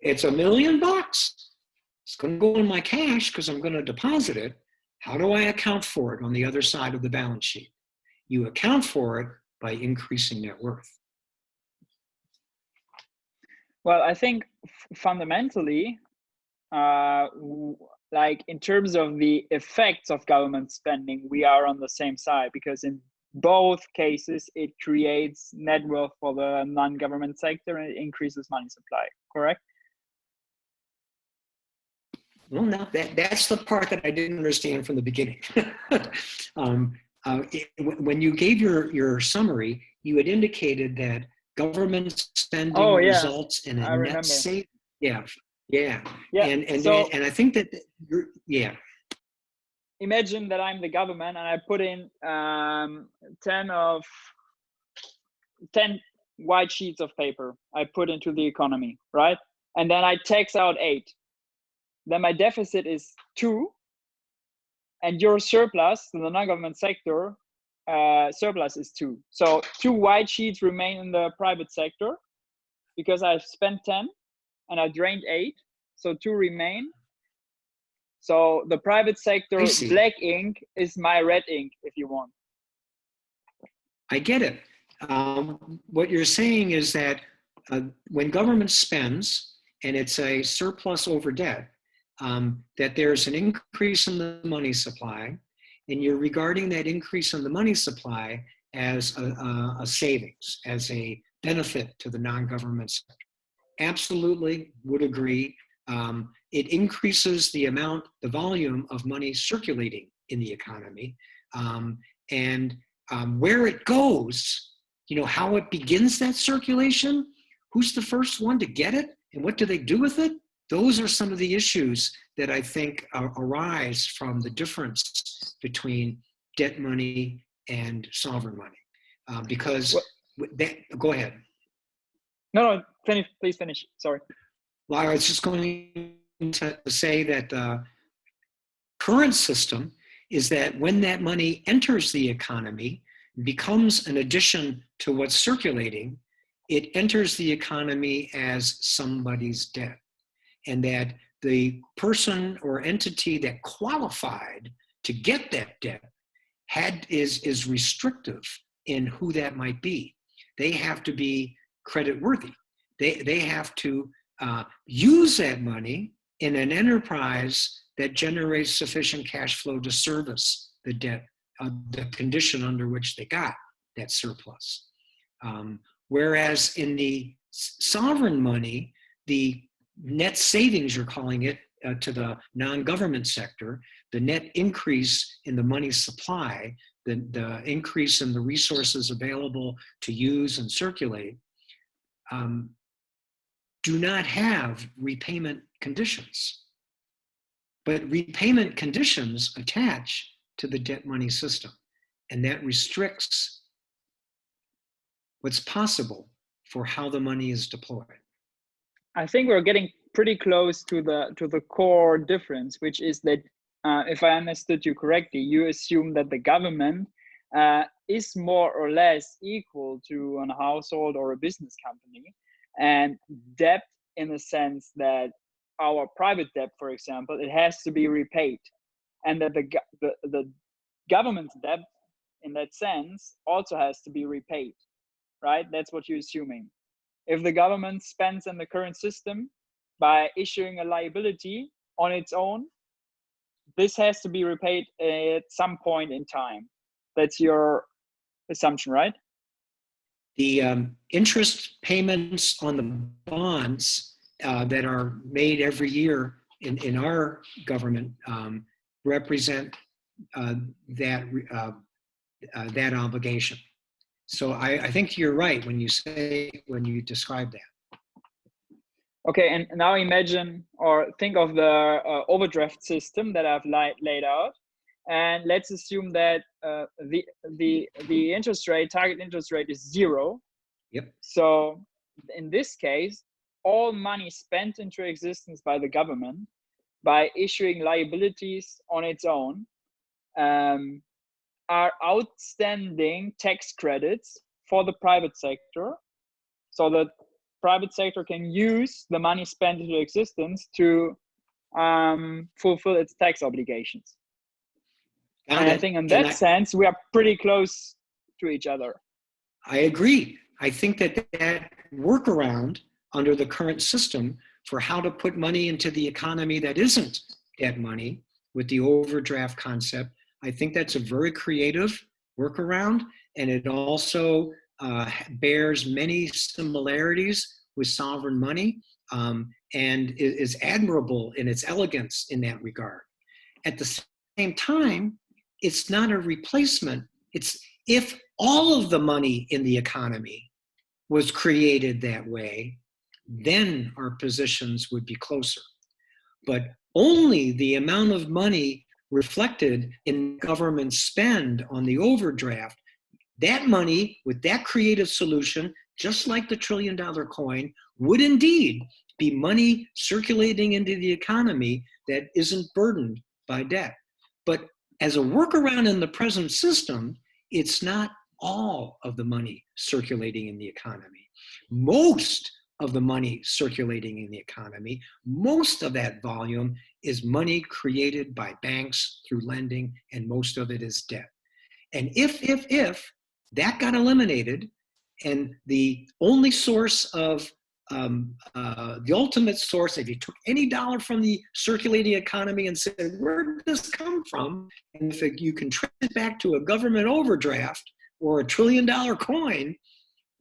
It's $1 million. It's going to go in my cash because I'm going to deposit it. How do I account for it on the other side of the balance sheet? You account for it by increasing net worth. Well, I think fundamentally, like in terms of the effects of government spending, we are on the same side, because in both cases it creates net wealth for the non-government sector and it increases money supply. Correct? Well, now that's the part that I didn't understand from the beginning. When you gave your summary, you had indicated that government spending results in a net saving. Yeah. And I think that Imagine that I'm the government and I put in 10 white sheets of paper I put into the economy, right? And then I tax out 8. Then my deficit is 2, and your surplus to the non-government sector surplus is 2. So 2 white sheets remain in the private sector because I've spent 10 and I drained 8, so 2 remain. So the private sector black ink is my red ink, if you want. I get it. What you're saying is that when government spends and it's a surplus over debt, that there's an increase in the money supply, and you're regarding that increase in the money supply as a savings, as a benefit to the non-government sector. Absolutely would agree. It increases the volume of money circulating in the economy, and where it goes, how it begins that circulation, who's the first one to get it, and what do they do with it? Those are some of the issues that I think arise from the difference between debt money and sovereign money. Go ahead. No, finish, please finish. Sorry. Well, I was just going to say that the current system is that when that money enters the economy, becomes an addition to what's circulating, it enters the economy as somebody's debt. And that the person or entity that qualified to get that debt is restrictive in who that might be. They have to be credit worthy. They have to use that money in an enterprise that generates sufficient cash flow to service the debt, the condition under which they got that surplus. Whereas in the sovereign money, the net savings, you're calling it, to the non-government sector, the net increase in the money supply, the increase in the resources available to use and circulate, do not have repayment conditions. But repayment conditions attach to the debt money system, and that restricts what's possible for how the money is deployed. I think we're getting pretty close to the core difference, which is that if I understood you correctly, you assume that the government is more or less equal to a household or a business company, and debt in the sense that our private debt, for example, it has to be repaid, and that the government's debt in that sense also has to be repaid, right? That's what you're assuming. If the government spends in the current system by issuing a liability on its own, this has to be repaid at some point in time. That's your assumption, right? The interest payments on the bonds that are made every year in our government represent that obligation. So I think you're right when you describe that. Okay, and now imagine or think of the overdraft system that I've laid out, and let's assume that the interest rate, target interest rate, is 0. Yep. So in this case, all money spent into existence by the government by issuing liabilities on its own are outstanding tax credits for the private sector. So the private sector can use the money spent into existence to fulfill its tax obligations. And I think in that sense, we are pretty close to each other. I agree. I think that workaround under the current system for how to put money into the economy that isn't debt money with the overdraft concept. I think that's a very creative workaround, and it also bears many similarities with sovereign money, and is admirable in its elegance in that regard. At the same time, it's not a replacement. It's if all of the money in the economy was created that way, then our positions would be closer. But only the amount of money reflected in government spend on the overdraft, that money with that creative solution, just like the $1 trillion coin, would indeed be money circulating into the economy that isn't burdened by debt. But as a workaround in the present system, it's not all of the money circulating in the economy. Most of the money circulating in the economy, most of that volume is money created by banks through lending, and most of it is debt. And if that got eliminated, and the only source of the ultimate source, if you took any dollar from the circulating economy and said, where did this come from? And if you can trace it back to a government overdraft or a $1 trillion coin,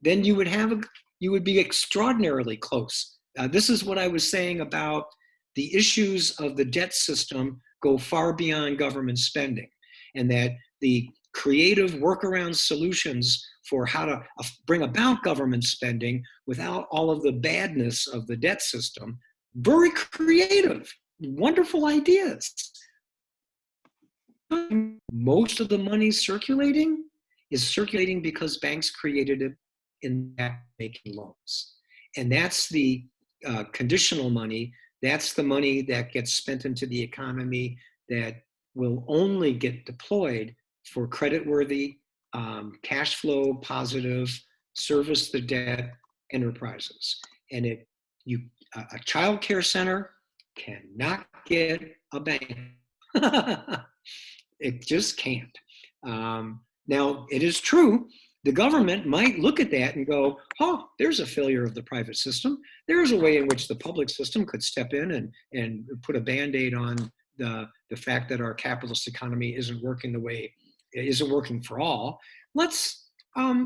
then you would be extraordinarily close. This is what I was saying about the issues of the debt system go far beyond government spending, and that the creative workaround solutions for how to bring about government spending without all of the badness of the debt system, very creative, wonderful ideas. Most of the money circulating is circulating because banks created it in that making loans. And that's the conditional money. That's the money that gets spent into the economy that will only get deployed for creditworthy, cash flow positive, service the debt enterprises. And a child care center cannot get a bank. It just can't. Now, it is true, the government might look at that and go, oh, there's a failure of the private system. There's a way in which the public system could step in and put a Band-Aid on the fact that our capitalist economy isn't working for all. Let's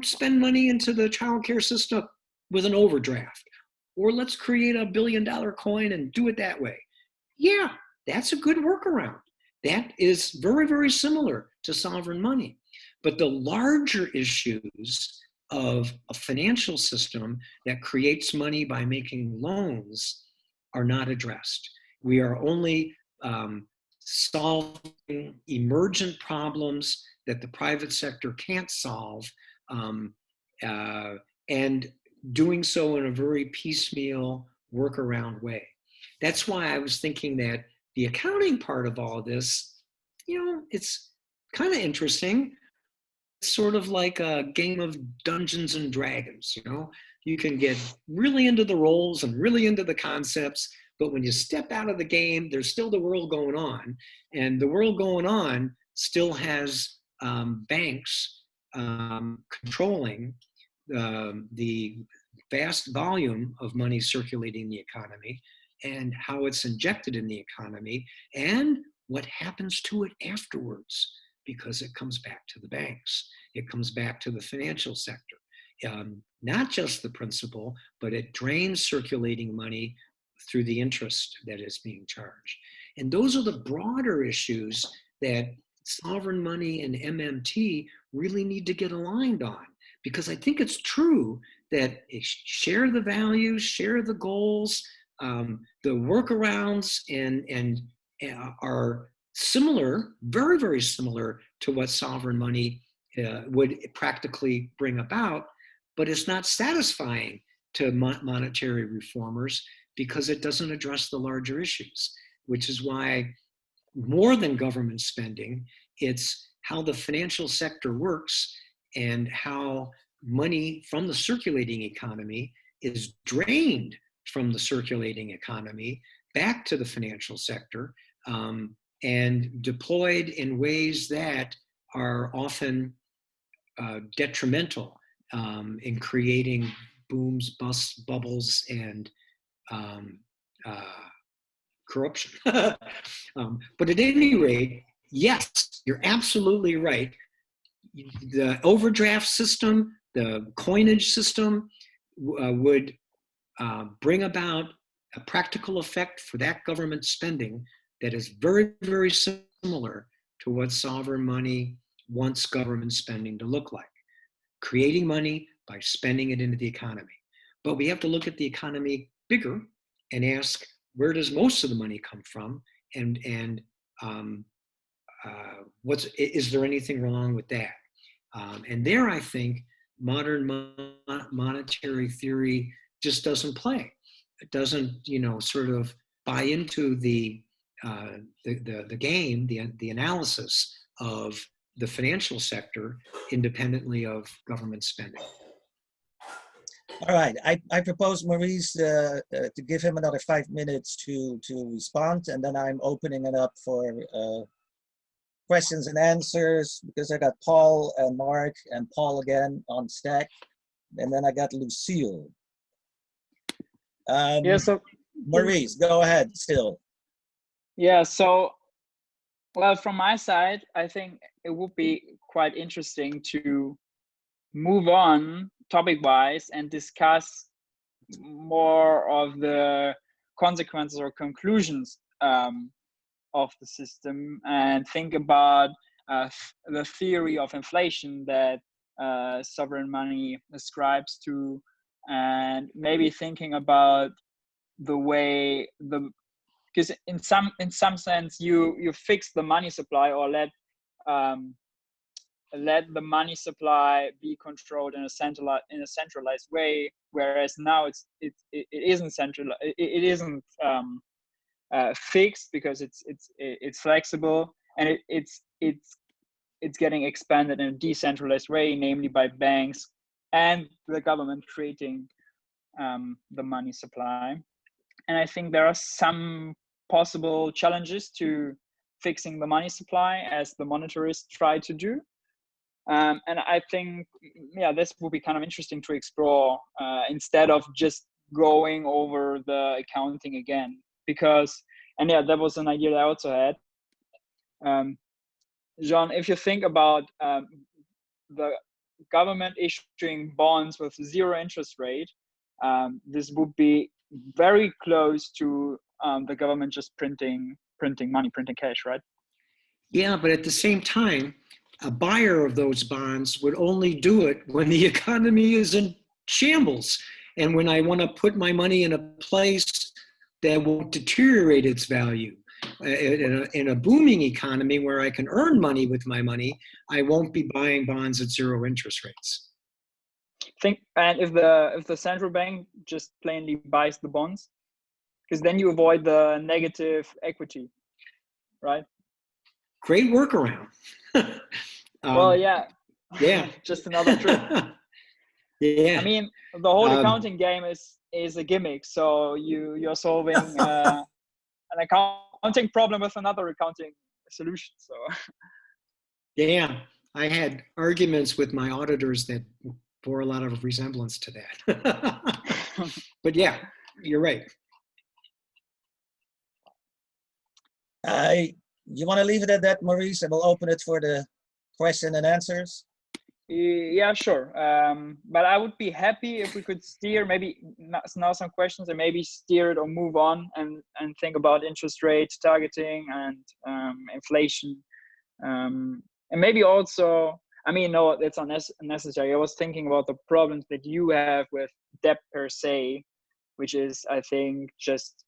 spend money into the child care system with an overdraft, or let's create a $1 billion coin and do it that way. Yeah, that's a good workaround. That is very, very similar to sovereign money. But the larger issues of a financial system that creates money by making loans are not addressed. We are only solving emergent problems that the private sector can't solve, and doing so in a very piecemeal, workaround way. That's why I was thinking that the accounting part of all this, it's kind of interesting. It's sort of like a game of Dungeons and Dragons, You can get really into the roles and really into the concepts, but when you step out of the game, there's still the world going on. And the world going on still has banks controlling the vast volume of money circulating in the economy and how it's injected in the economy and what happens to it afterwards, because it comes back to the banks. It comes back to the financial sector. Not just the principal, but it drains circulating money through the interest that is being charged. And those are the broader issues that sovereign money and MMT really need to get aligned on, because I think it's true that share the values, share the goals, the workarounds, and are similar, very, very similar to what sovereign money would practically bring about, but it's not satisfying to monetary reformers because it doesn't address the larger issues, which is why more than government spending, it's how the financial sector works and how money from the circulating economy is drained from the circulating economy back to the financial sector and deployed in ways that are often detrimental in creating booms, busts, bubbles, and corruption. But at any rate, yes, you're absolutely right. The overdraft system, the coinage system would bring about a practical effect for that government spending that is very, very similar to what sovereign money wants government spending to look like. Creating money by spending it into the economy. But we have to look at the economy bigger and ask, where does most of the money come from? And is there anything wrong with that? And there, I think, modern monetary theory just doesn't play. It doesn't, sort of buy into the game, the analysis of the financial sector independently of government spending. All right, I propose Maurice to give him another 5 minutes to respond, and then I'm opening it up for questions and answers, because I got Paul and Mark and Paul again on stack, and then I got Lucille. Yeah, so Maurice, go ahead still. yeah, so well, from my side, I think it would be quite interesting to move on topic-wise and discuss more of the consequences or conclusions of the system, and think about the theory of inflation that sovereign money ascribes to, and maybe thinking about the way because in some sense you fix the money supply, or let the money supply be controlled in a centralized way, whereas now it isn't centralized, it isn't fixed, because it's flexible, and it's getting expanded in a decentralized way, namely by banks and the government creating the money supply. And I think there are some possible challenges to fixing the money supply, as the monetarists try to do. And I think, yeah, this will be kind of interesting to explore instead of just going over the accounting again. Because, and yeah, that was an idea that I also had. Jean, if you think about the government issuing bonds with 0 interest rate, this would be very close to the government just printing money, printing cash, right? Yeah, but at the same time, a buyer of those bonds would only do it when the economy is in shambles, and when I want to put my money in a place that won't deteriorate its value. In a booming economy where I can earn money with my money, I won't be buying bonds at 0 interest rates. And if the central bank just plainly buys the bonds, because then you avoid the negative equity, right? Great workaround. Well, yeah. Just another trick. Yeah. I mean, the whole accounting game is a gimmick. So you're solving an accounting problem with another accounting solution. So yeah, I had arguments with my auditors that bore a lot of resemblance to that. But yeah, you're right. You want to leave it at that, Maurice, and we'll open it for the question and answers? Yeah, sure. But I would be happy if we could steer maybe now some questions, and maybe steer it or move on and think about interest rates targeting and inflation. And maybe also, I mean, no, it's unnecessary. I was thinking about the problems that you have with debt per se, which is, I think, just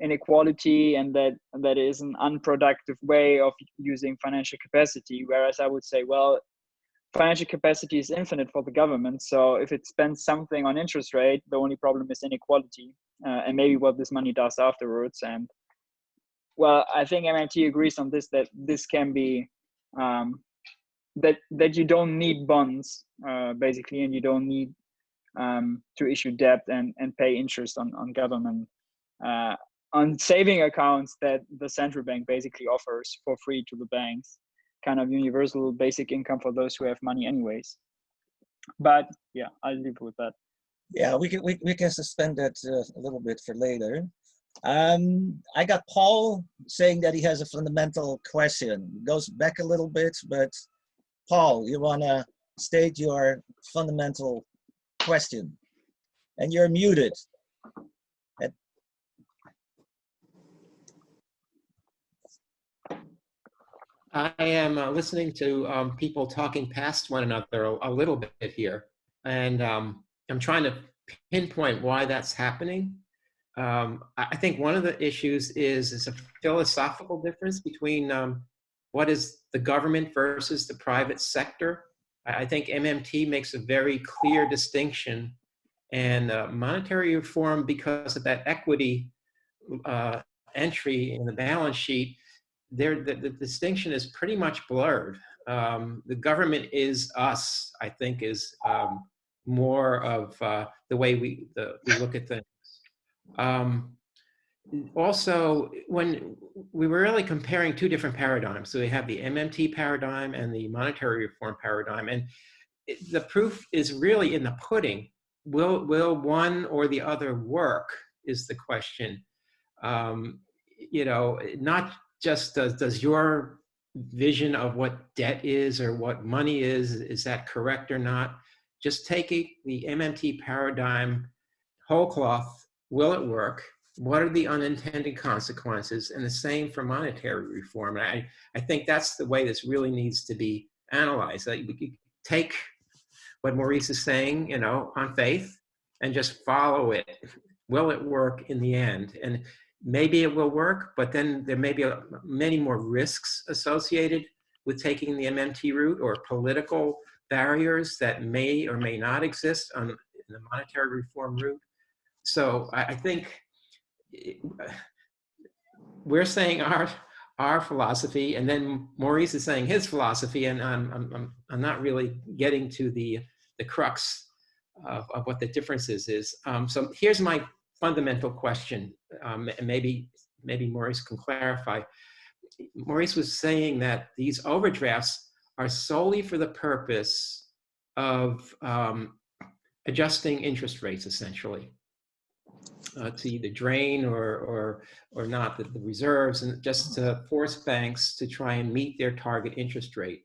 inequality, and that is an unproductive way of using financial capacity. Whereas I would say, well, financial capacity is infinite for the government. So if it spends something on interest rate, the only problem is inequality, and maybe what this money does afterwards. And well, I think MMT agrees on this, that this can be that you don't need bonds basically, and you don't need to issue debt and pay interest on government on saving accounts that the central bank basically offers for free to the banks, kind of universal basic income for those who have money anyways. But yeah, I'll leave it with that. Yeah, we can suspend that a little bit for later. I got Paul saying that he has a fundamental question. Goes back a little bit, but Paul, you want to state your fundamental question? And you're muted. I am listening to people talking past one another a little bit here, and I'm trying to pinpoint why that's happening. I think one of the issues is a philosophical difference between what is the government versus the private sector. I think MMT makes a very clear distinction, and monetary reform, because of that equity entry in the balance sheet, the distinction is pretty much blurred. The government is us, I think, is more of the way we look at things. Also, when we were really comparing two different paradigms, so we have the MMT paradigm and the monetary reform paradigm, and the proof is really in the pudding. Will one or the other work is the question. You know, not just does your vision of what debt is or what money is that correct or not? Just taking the MMT paradigm whole cloth, will it work? What are the unintended consequences? And the same for monetary reform. And I think that's the way this really needs to be analyzed. Like, we take what Maurice is saying, you know, on faith, and just follow it. Will it work in the end? And maybe it will work, but then there may be many more risks associated with taking the MMT route, or political barriers that may or may not exist in the monetary reform route. So I think we're saying our philosophy, and then Maurice is saying his philosophy, and I'm not really getting to the crux of what the differences is. So here's my fundamental question, and maybe Maurice can clarify. Maurice was saying that these overdrafts are solely for the purpose of adjusting interest rates, essentially, to either drain or not the reserves, and just to force banks to try and meet their target interest rate.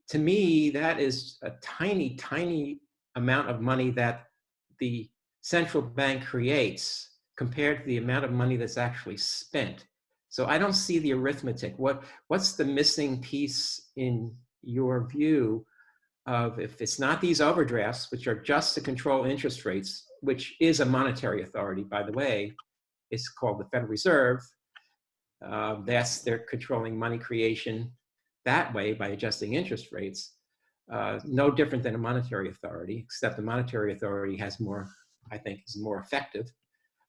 To me, that is a tiny, tiny amount of money that the central bank creates compared to the amount of money that's actually spent. So I don't see the arithmetic. What's the missing piece in your view of, if it's not these overdrafts, which are just to control interest rates, which is a monetary authority, by the way, it's called the Federal Reserve. They're controlling money creation that way by adjusting interest rates. No different than a monetary authority, except the monetary authority has more, I think, is more effective.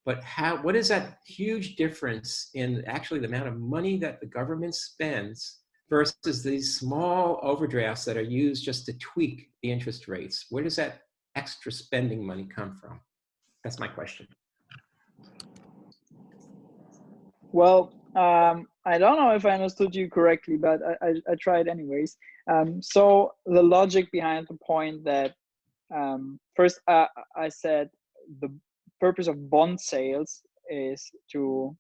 But what is that huge difference in actually the amount of money that the government spends versus these small overdrafts that are used just to tweak the interest rates? Where does that extra spending money come from? That's my question. Well, I don't know if I understood you correctly, but I tried anyways. So the logic behind the point that first I said the purpose of bond sales is to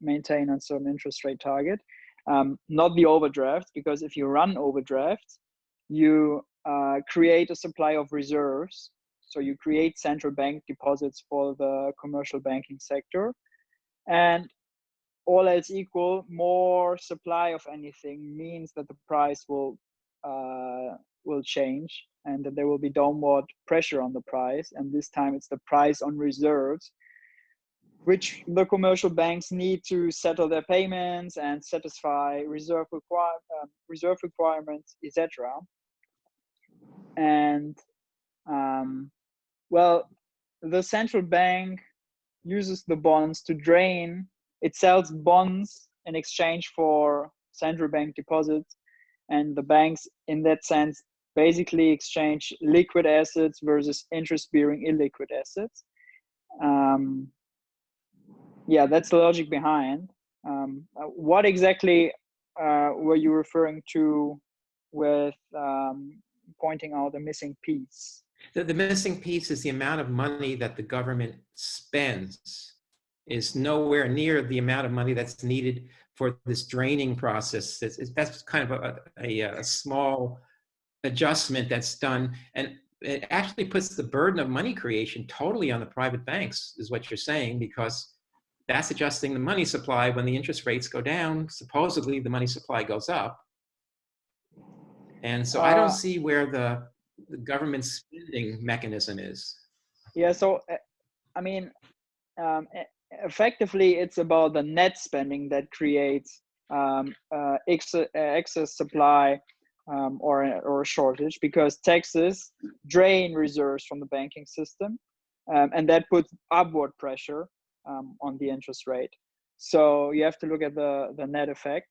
maintain a certain interest rate target, not the overdraft, because if you run overdrafts, you create a supply of reserves. So you create central bank deposits for the commercial banking sector, and all else equal, more supply of anything means that the price will change, and that there will be downward pressure on the price. And this time it's the price on reserves, which the commercial banks need to settle their payments and satisfy reserve requirements, etc. And well, the central bank uses the bonds to drain. It sells bonds in exchange for central bank deposits, and the banks, in that sense, basically exchange liquid assets versus interest-bearing illiquid assets. Yeah, that's the logic behind. What exactly were you referring to with pointing out a missing piece? The missing piece is the amount of money that the government spends is nowhere near the amount of money that's needed for this draining process. That's kind of a small adjustment that's done. And it actually puts the burden of money creation totally on the private banks, is what you're saying, because that's adjusting the money supply. When the interest rates go down, supposedly the money supply goes up. And so I don't see where the government spending mechanism is. Yeah, so I mean, effectively, it's about the net spending that creates excess supply or a shortage, because taxes drain reserves from the banking system, and that puts upward pressure on the interest rate. So you have to look at the net effect.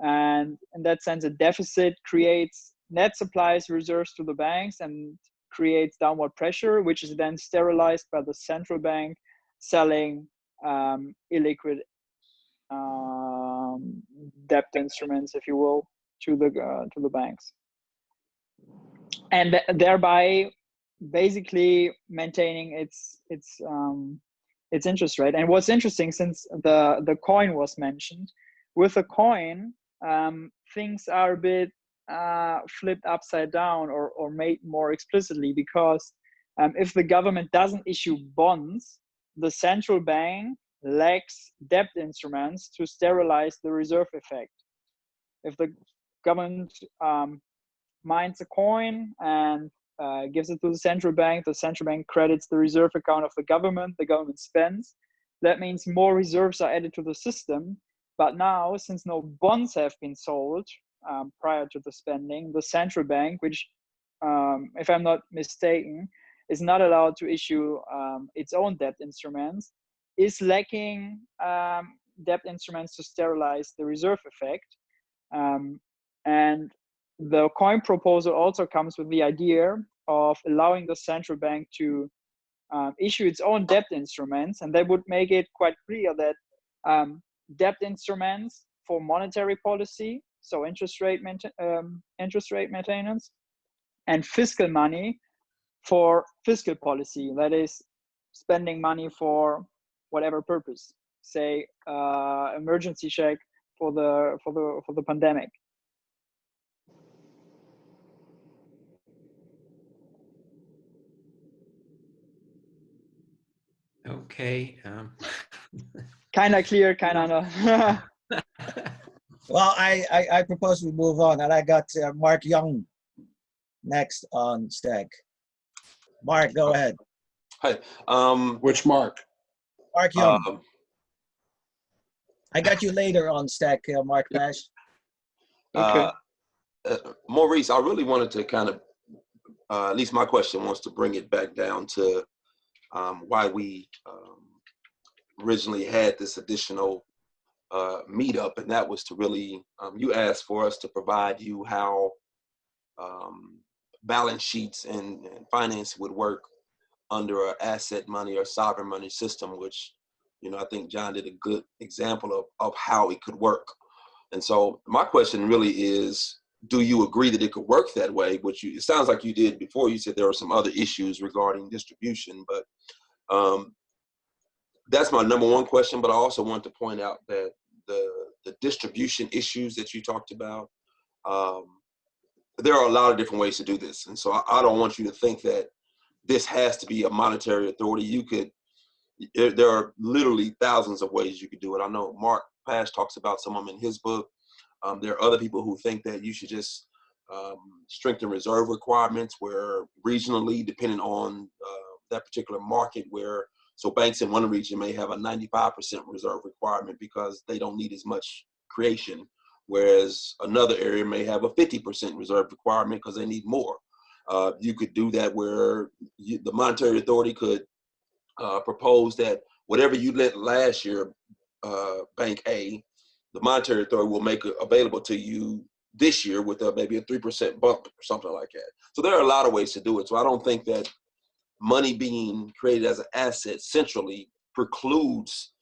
And in that sense, a deficit creates net supplies reserves to the banks and creates downward pressure, which is then sterilized by the central bank selling illiquid debt instruments, if you will, to the banks, and thereby basically maintaining its interest rate. And what's interesting, since the coin was mentioned, with a coin, things are a bit flipped upside down or made more explicitly, because if the government doesn't issue bonds, the central bank lacks debt instruments to sterilize the reserve effect. If the government mints a coin and gives it to the central bank credits the reserve account of the government spends. That means more reserves are added to the system. But now, since no bonds have been sold prior to the spending, the central bank, which, if I'm not mistaken, is not allowed to issue its own debt instruments, is lacking debt instruments to sterilize the reserve effect. And the coin proposal also comes with the idea of allowing the central bank to issue its own debt instruments, and that would make it quite clear that debt instruments for monetary policy, so interest rate maintenance, and fiscal money for fiscal policy, that is spending money for whatever purpose, say emergency check for the pandemic. Okay. Kind of clear, kind of no. Well, I propose we move on, and I got Mark Young next on stack. Mark, go ahead. Hi. Which Mark? Mark Young. I got you later on stack, Mark Pash. Okay. Maurice, I really wanted to kind of, at least my question wants to bring it back down to why we originally had this additional meetup, and that was to really, you asked for us to provide you how balance sheets and finance would work under an asset money or sovereign money system, which, you know, I think John did a good example of how it could work. And so my question really is, do you agree that it could work that way? Which it sounds like you did before. You said there were some other issues regarding distribution, but that's my number one question. But I also want to point out that the distribution issues that you talked about, there are a lot of different ways to do this. And so I don't want you to think that this has to be a monetary authority. There are literally thousands of ways you could do it. I know Mark Pash talks about some of them in his book. There are other people who think that you should just strengthen reserve requirements where regionally, depending on that particular market, so banks in one region may have a 95% reserve requirement because they don't need as much creation, whereas another area may have a 50% reserve requirement because they need more. You could do that where the monetary authority could propose that whatever you lent last year, Bank A, the monetary authority will make it available to you this year with maybe a 3% bump or something like that. So there are a lot of ways to do it. So I don't think that money being created as an asset centrally precludes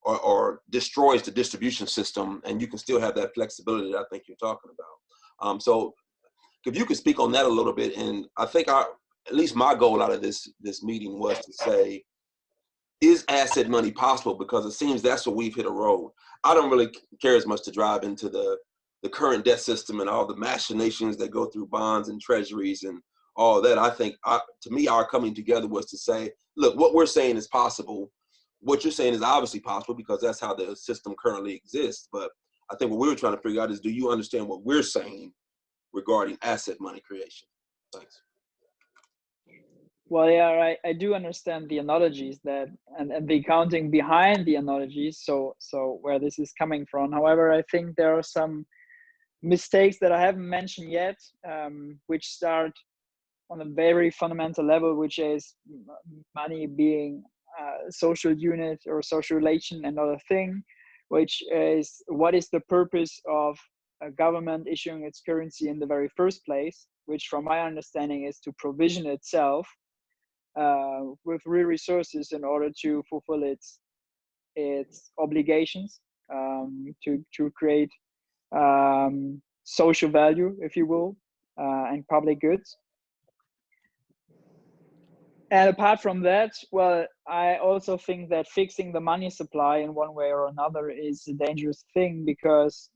or destroys the distribution system, and you can still have that flexibility that I think you're talking about. So if you could speak on that a little bit, and I think at least my goal out of this meeting was to say, is asset money possible? Because it seems that's where we've hit a road. I don't really care as much to drive into the current debt system and all the machinations that go through bonds and treasuries and all that. I think, to me, our coming together was to say, look, what we're saying is possible. What you're saying is obviously possible because that's how the system currently exists. But I think what we were trying to figure out is, do you understand what we're saying regarding asset money creation? Thanks. Well, yeah, I do understand the analogies that and the accounting behind the analogies. So where this is coming from. However, I think there are some mistakes that I haven't mentioned yet, which start on a very fundamental level, which is money being a social unit or social relation, another thing, which is what is the purpose of a government issuing its currency in the very first place, which from my understanding is to provision itself with real resources in order to fulfill its obligations, to create social value, if you will, and public goods. And apart from that, well, I also think that fixing the money supply in one way or another is a dangerous thing, because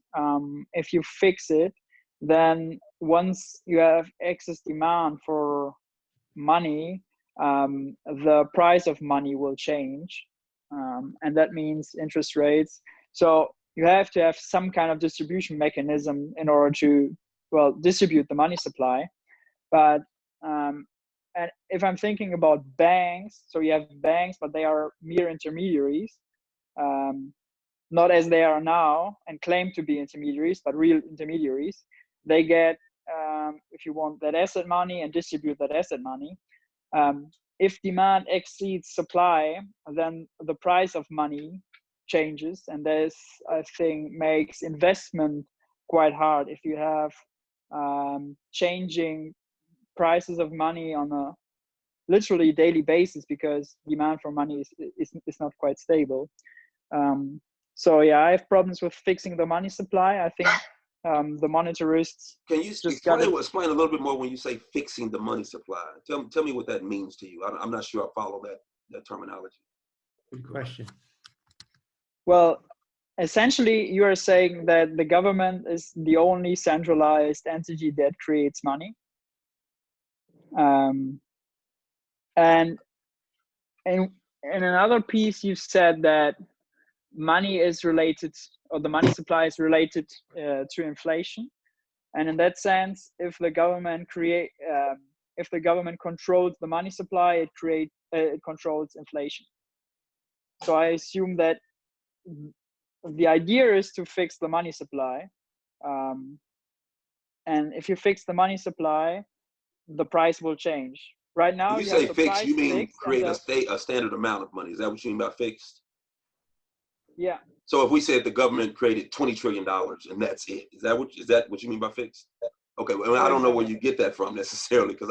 if you fix it, then once you have excess demand for money, the price of money will change, and that means interest rates. So you have to have some kind of distribution mechanism in order to, well, distribute the money supply. But and if I'm thinking about banks, so you have banks, but they are mere intermediaries, not as they are now and claim to be intermediaries, but real intermediaries. They get, if you want, that asset money and distribute that asset money. If demand exceeds supply, then the price of money changes, and this, I think, makes investment quite hard if you have changing prices of money on a literally daily basis, because demand for money is not quite stable. So yeah, I have problems with fixing the money supply. I think the monetarists. Can you explain a little bit more when you say fixing the money supply? Tell me what that means to you. I'm not sure I follow that terminology. Good question. Well, essentially, you are saying that the government is the only centralized entity that creates money. And in another piece, you said that money is related, or the money supply is related to inflation. And in that sense, if the government controls the money supply, it controls inflation. So I assume that the idea is to fix the money supply, and if you fix the money supply, the price will change. Right now, when you say fixed, you mean create a standard amount of money. Is that what you mean by fixed? Yeah. So if we said the government created $20 trillion and that's it, is that what you mean by fixed? Okay, well, I don't know where you get that from necessarily, because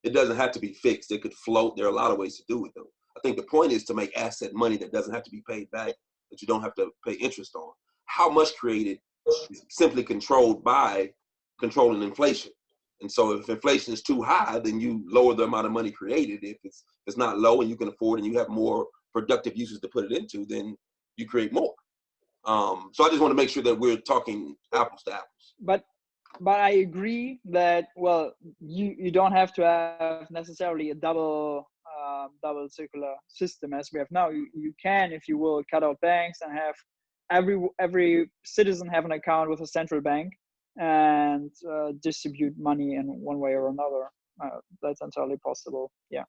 it doesn't have to be fixed. It could float. There are a lot of ways to do it, though. I think the point is to make asset money that doesn't have to be paid back, that you don't have to pay interest on. How much created is simply controlled by controlling inflation. And so if inflation is too high, then you lower the amount of money created. If it's not low and you can afford and you have more productive uses to put it into, then you create more. So I just want to make sure that we're talking apples to apples. But I agree that, well, you don't have to have necessarily a double circular system as we have now. You can, if you will, cut out banks and have every citizen have an account with a central bank and distribute money in one way or another. That's entirely possible. Yeah.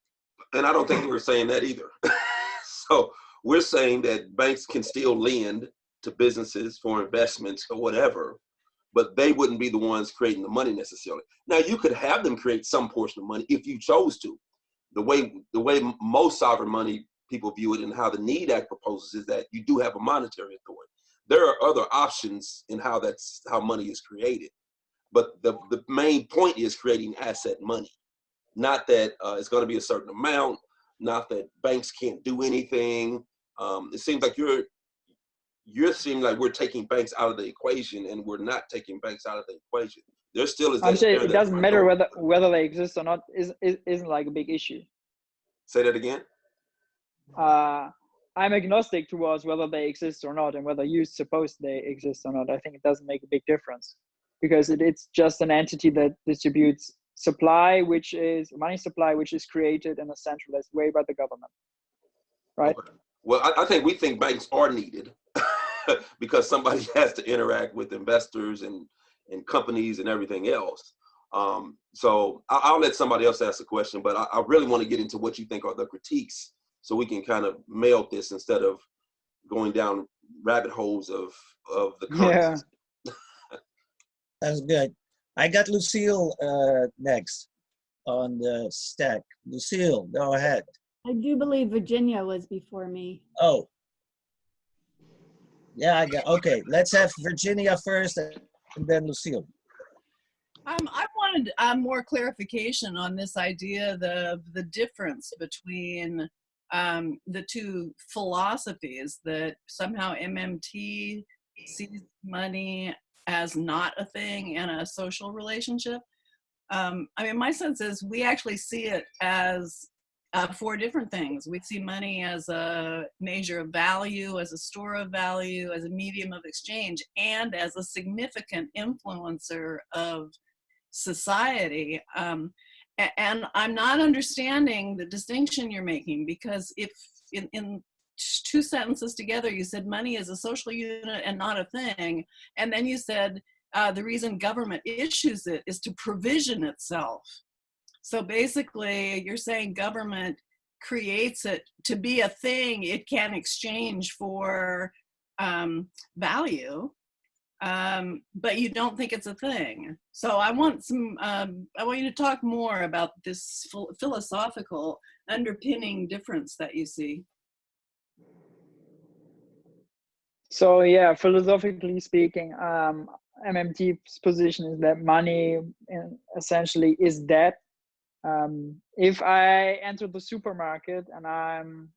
And I don't think we're saying that either. So we're saying that banks can still lend to businesses for investments or whatever, but they wouldn't be the ones creating the money necessarily. Now, you could have them create some portion of money if you chose to. The way most sovereign money people view it and how the Need Act proposes is that you do have a monetary authority. There are other options in how money is created, but the main point is creating asset money. Not that it's going to be a certain amount, not that banks can't do anything. It seems like you're seeming like we're taking banks out of the equation, and we're not taking banks out of the equation. There still is I'm that saying share it that doesn't matter threshold. whether they exist or not. Isn't like a big issue. Say that again. I'm agnostic towards whether they exist or not, and whether you suppose they exist or not. I think it doesn't make a big difference, because it's just an entity that distributes supply, which is money supply, which is created in a centralized way by the government, right? Okay. Well, I think we think banks are needed because somebody has to interact with investors and companies and everything else. So I'll let somebody else ask the question, but I really want to get into what you think are the critiques, so we can kind of melt this instead of going down rabbit holes of the currencies. Yeah. That's good. I got Lucille next on the stack. Lucille, go ahead. I do believe Virginia was before me. Oh. Yeah, I got, okay. Let's have Virginia first and then Lucille. I wanted more clarification on this idea of the difference between the two philosophies, that somehow MMT sees money as not a thing and a social relationship. I mean, my sense is we actually see it as four different things. We see money as a measure of value, as a store of value, as a medium of exchange, and as a significant influencer of society. And I'm not understanding the distinction you're making, because if in two sentences together you said money is a social unit and not a thing, and then you said the reason government issues it is to provision itself. So basically you're saying government creates it to be a thing it can exchange for value. But you don't think it's a thing. So I want you to talk more about this philosophical underpinning difference that you see. So yeah, philosophically speaking, MMT's position is that money essentially is debt. If I enter the supermarket and I'm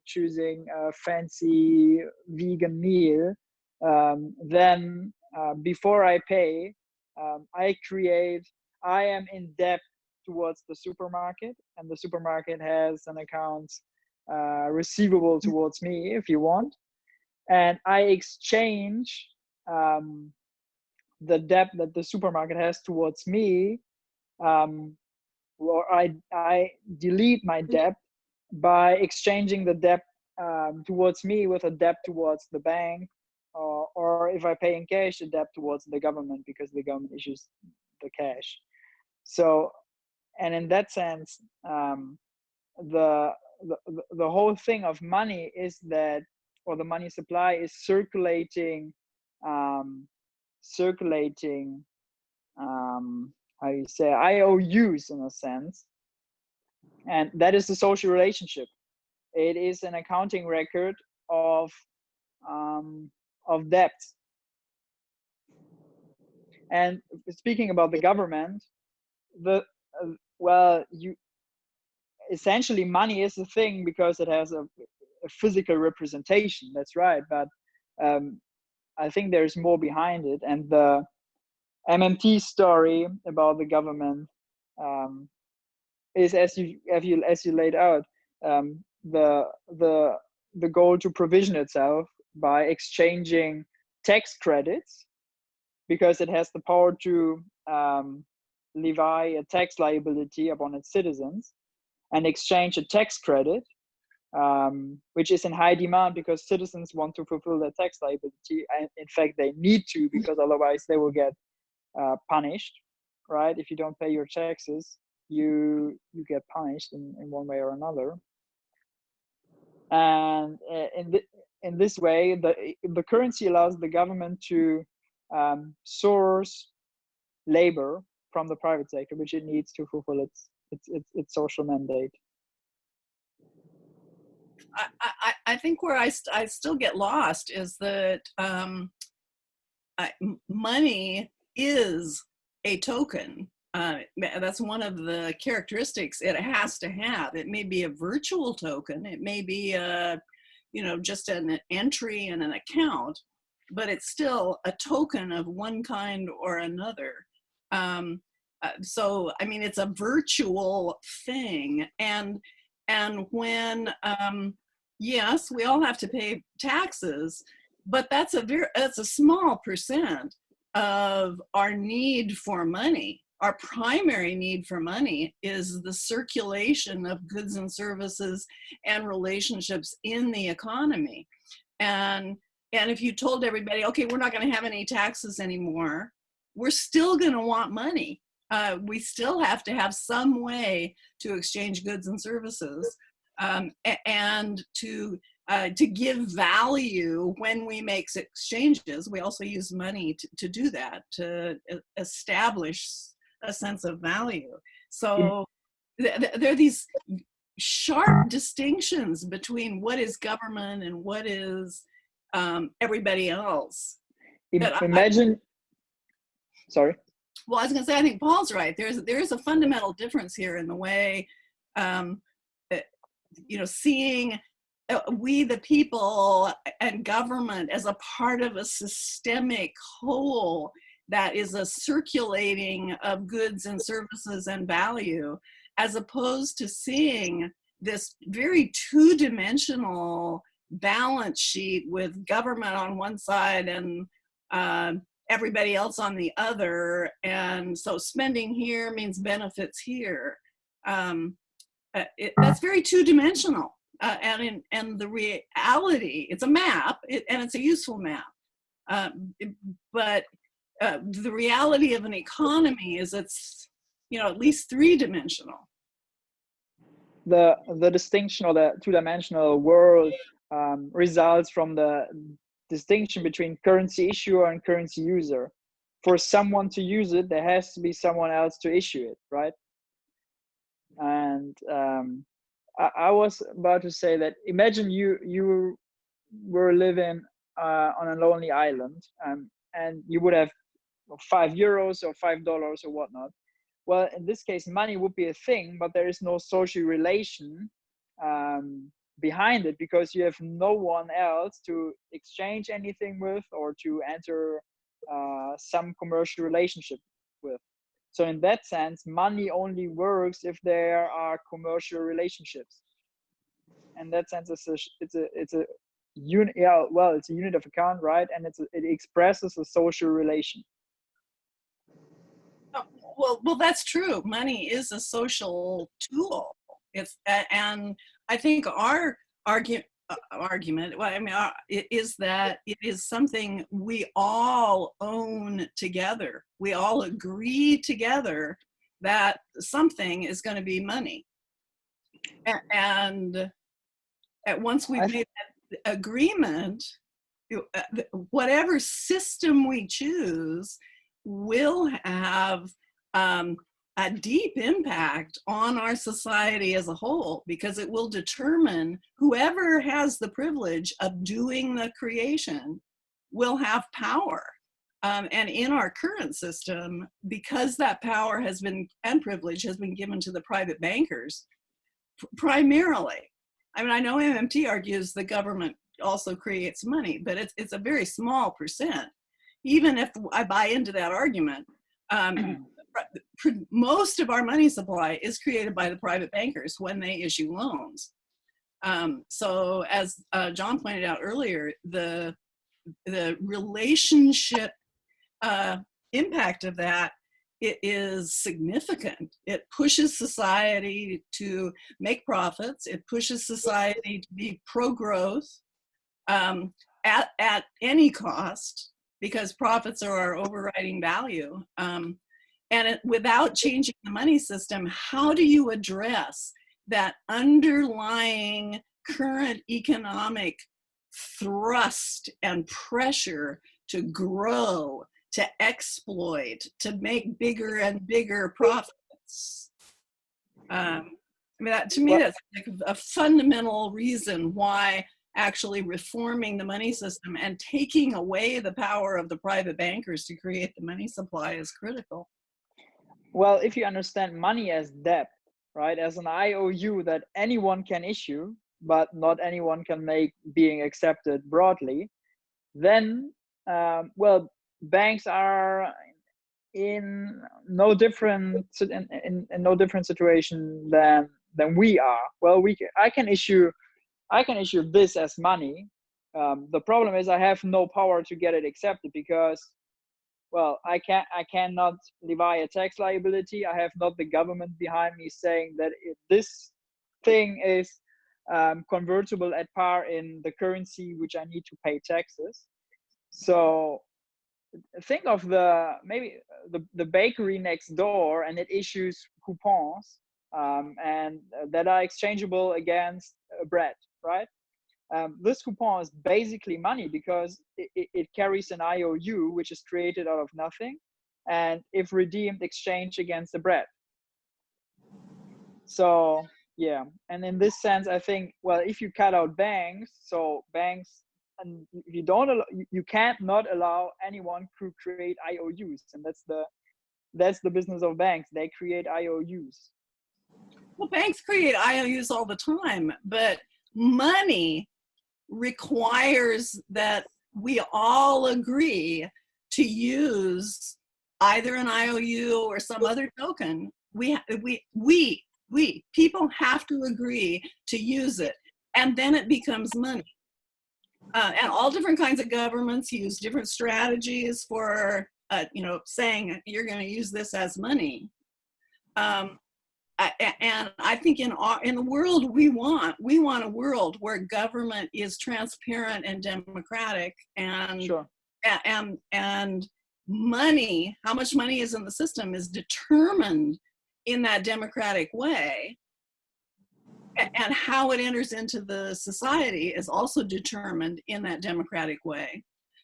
choosing a fancy vegan meal, then before I pay, I am in debt towards the supermarket, and the supermarket has an account receivable towards me, if you want, and I exchange the debt that the supermarket has towards me, or I delete my debt by exchanging the debt towards me with a debt towards the bank, or if I pay in cash, a debt towards the government, because the government issues the cash. So, and in that sense, the whole thing of money is that, or the money supply is circulating, how you say, IOUs in a sense, and that is the social relationship. It is an accounting record of debt. And speaking about the government, essentially money is a thing because it has a physical representation. That's right, but I think there's more behind it. And the MMT story about the government is, as you laid out, the goal to provision itself by exchanging tax credits, because it has the power to levy a tax liability upon its citizens, and exchange a tax credit, which is in high demand because citizens want to fulfill their tax liability. And in fact, they need to, because otherwise they will get punished, right? If you don't pay your taxes, you get punished in one way or another. And in this way, the currency allows the government to source labor from the private sector, which it needs to fulfill its social mandate. I think where I still get lost is that money is a token. That's one of the characteristics it has to have. It may be a virtual token. It may be just an entry in an account, but it's still a token of one kind or another. So, I mean, it's a virtual thing. And when, yes, we all have to pay taxes, but that's a small percent of our need for money. Our primary need for money is the circulation of goods and services and relationships in the economy. And if you told everybody, okay, we're not going to have any taxes anymore, we're still going to want money. We still have to have some way to exchange goods and services, and to give value when we make exchanges. We also use money to do that, to establish a sense of value. So there are these sharp distinctions between what is government and what is everybody else. Imagine, sorry. Well, I was going to say, I think Paul's right. There is a fundamental difference here in the way, seeing we the people and government as a part of a systemic whole that is a circulating of goods and services and value, as opposed to seeing this very two-dimensional balance sheet with government on one side and everybody else on the other. And so spending here means benefits here. That's very two-dimensional. And the reality, it's a map, and it's a useful map. But the reality of an economy is it's, at least three-dimensional. The distinction, or the two-dimensional world, results from the distinction between currency issuer and currency user. For someone to use it, there has to be someone else to issue it, right? And I was about to say that, imagine you were living on a lonely island, and you would have €5 or $5 or whatnot. Well, in this case, money would be a thing, but there is no social relation behind it, because you have no one else to exchange anything with or to enter some commercial relationship with. So in that sense, money only works if there are commercial relationships. In that sense, it's a unit. Yeah, well, it's a unit of account, right? And it expresses a social relation. Well, that's true. Money is a social tool. And I think our argument, is that it is something we all own together. We all agree together that something is going to be money. And once we've made that agreement, whatever system we choose will have a deep impact on our society as a whole, because it will determine whoever has the privilege of doing the creation will have power. And in our current system, because that power and privilege has been given to the private bankers, primarily. I mean, I know MMT argues the government also creates money, but it's a very small percent. Even if I buy into that argument, most of our money supply is created by the private bankers when they issue loans. So as John pointed out earlier, the relationship impact of that, it is significant. It pushes society to make profits. It pushes society to be pro-growth at any cost, because profits are our overriding value. And without changing the money system, how do you address that underlying current economic thrust and pressure to grow, to exploit, to make bigger and bigger profits? I mean, to me, that's like a fundamental reason why actually reforming the money system and taking away the power of the private bankers to create the money supply is critical. Well, if you understand money as debt, right, as an IOU that anyone can issue, but not anyone can make being accepted broadly, then, well, banks are in no different in no different situation than we are. Well, I can issue this as money. The problem is I have no power to get it accepted because, well, I cannot levy a tax liability. I have not the government behind me saying that this thing is convertible at par in the currency which I need to pay taxes. So think of maybe the bakery next door, and it issues coupons and that are exchangeable against bread, right? This coupon is basically money because it carries an IOU, which is created out of nothing, and if redeemed, exchange against the bread. So yeah, and in this sense, I think, well, if you cut out banks, so banks, and if you don't allow, you can't not allow anyone to create IOUs, and that's the business of banks. They create IOUs. Well, banks create IOUs all the time, but money requires that we all agree to use either an IOU or some other token. We people have to agree to use it, and then it becomes money. And all different kinds of governments use different strategies for, saying you're going to use this as money. And I think in the world we want a world where government is transparent and democratic, and Sure. and money, how much money is in the system, is determined in that democratic way, and how it enters into the society is also determined in that democratic way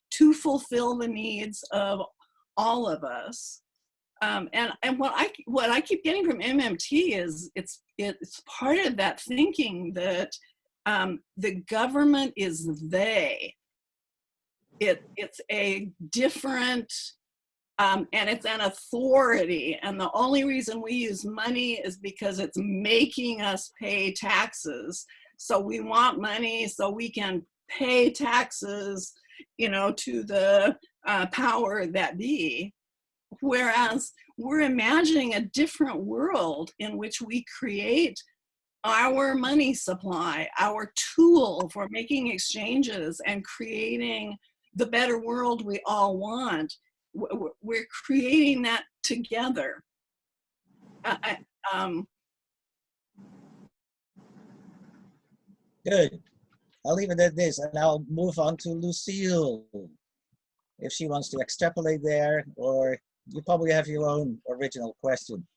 to fulfill the needs of all of us. And what I keep getting from MMT is it's part of that thinking that the government is they. It's a different, and it's an authority, and the only reason we use money is because it's making us pay taxes. So we want money so we can pay taxes, to the power that be. Whereas we're imagining a different world in which we create our money supply, our tool for making exchanges and creating the better world we all want. We're creating that together. Good. I'll leave it at this, and I'll move on to Lucille, if she wants to extrapolate there, or you probably have your own original question.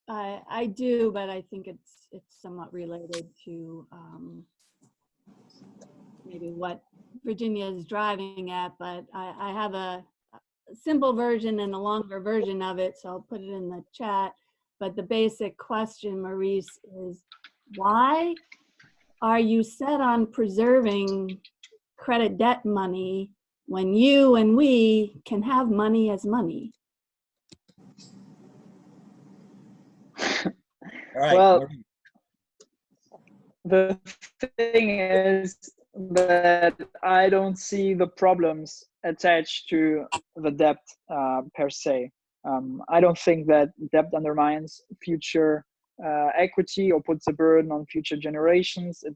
I do, but I think it's somewhat related to maybe what Virginia is driving at, but I have a simple version and a longer version of it, so I'll put it in the chat. But the basic question, Maurice, is why are you set on preserving credit debt money when you and we can have money as money? All right. Well, Maurice. the thing is that I don't see the problems attached to the debt per se. I don't think that debt undermines future equity or puts a burden on future generations. It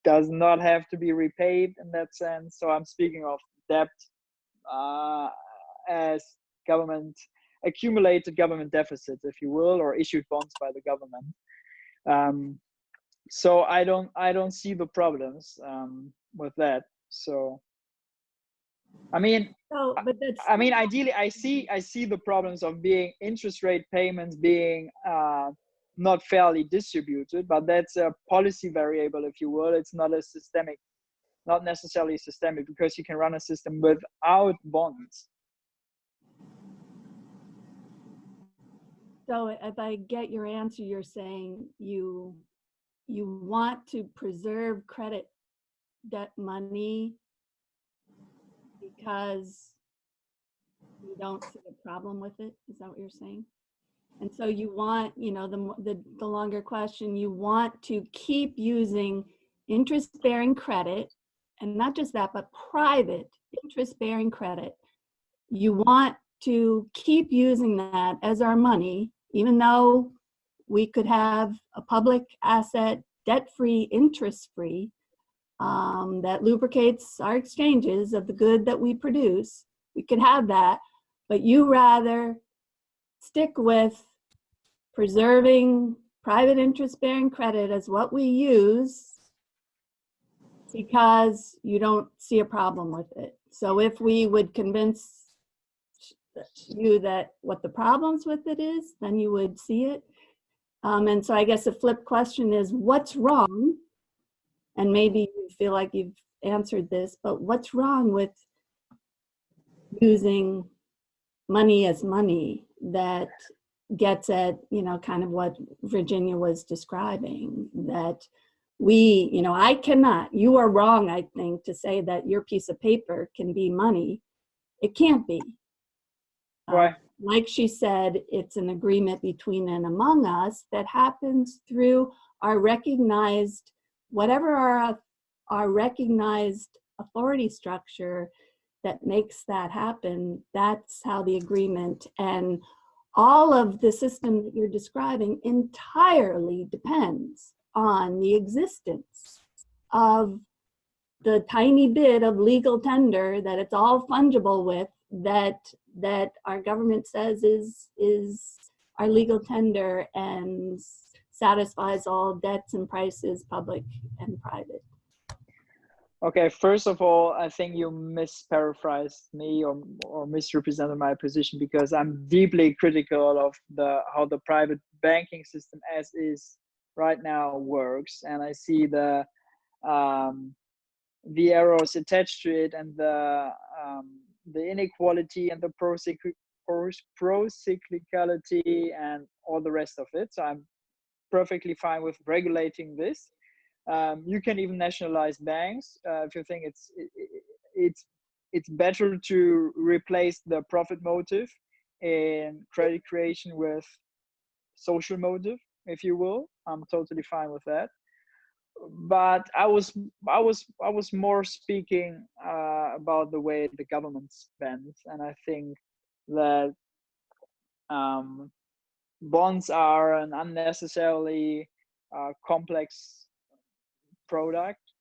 does not have to be repaid in that sense. So I'm speaking of debt as accumulated government deficits, if you will, or issued bonds by the government. So I don't see the problems with that. So I mean, ideally, I see the problems of being interest rate payments being not fairly distributed, but that's a policy variable, if you will. It's not not necessarily systemic, because you can run a system without bonds. So if I get your answer, you're saying you want to preserve credit debt money because you don't see a problem with it? Is that what you're saying? And so you want, the longer question, you want to keep using interest-bearing credit, and not just that, but private interest-bearing credit. You want to keep using that as our money, even though we could have a public asset, debt-free, interest-free, that lubricates our exchanges of the good that we produce. We could have that, but you rather stick with preserving private interest-bearing credit as what we use because you don't see a problem with it. So if we would convince you that what the problems with it is, then you would see it. And so I guess the flip question is, what's wrong? And maybe you feel like you've answered this, but what's wrong with using money as money that gets at, you know, kind of what Virginia was describing, that we, you know, I cannot, you are wrong, I think, to say that your piece of paper can be money. It can't be. Why? Like she said, it's an agreement between and among us that happens through our recognized, whatever our recognized authority structure that makes that happen. That's how the agreement and all of the system that you're describing entirely depends on the existence of the tiny bit of legal tender that it's all fungible with, that our government says is our legal tender and satisfies all debts and prices, public and private. Okay, first of all, I think you misparaphrased me or misrepresented my position, because I'm deeply critical of how the private banking system as is right now works, and I see the errors attached to it and the inequality and the pro-cyclicality and all the rest of it. So I'm perfectly fine with regulating this. You can even nationalize banks if you think it's better to replace the profit motive in credit creation with social motive, if you will. I'm totally fine with that. But I was more speaking about the way the government spends, and I think that bonds are an unnecessarily complex product,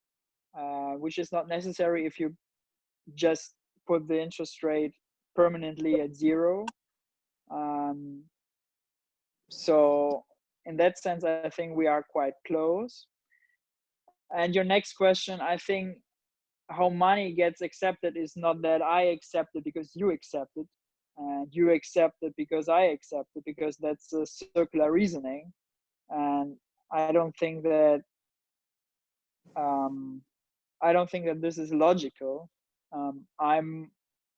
which is not necessary if you just put the interest rate permanently at zero. So in that sense, I think we are quite close. And your next question, I think how money gets accepted is not that I accept it because you accept it, and you accept it because I accept it, because that's a circular reasoning. And I don't think that this is logical. I'm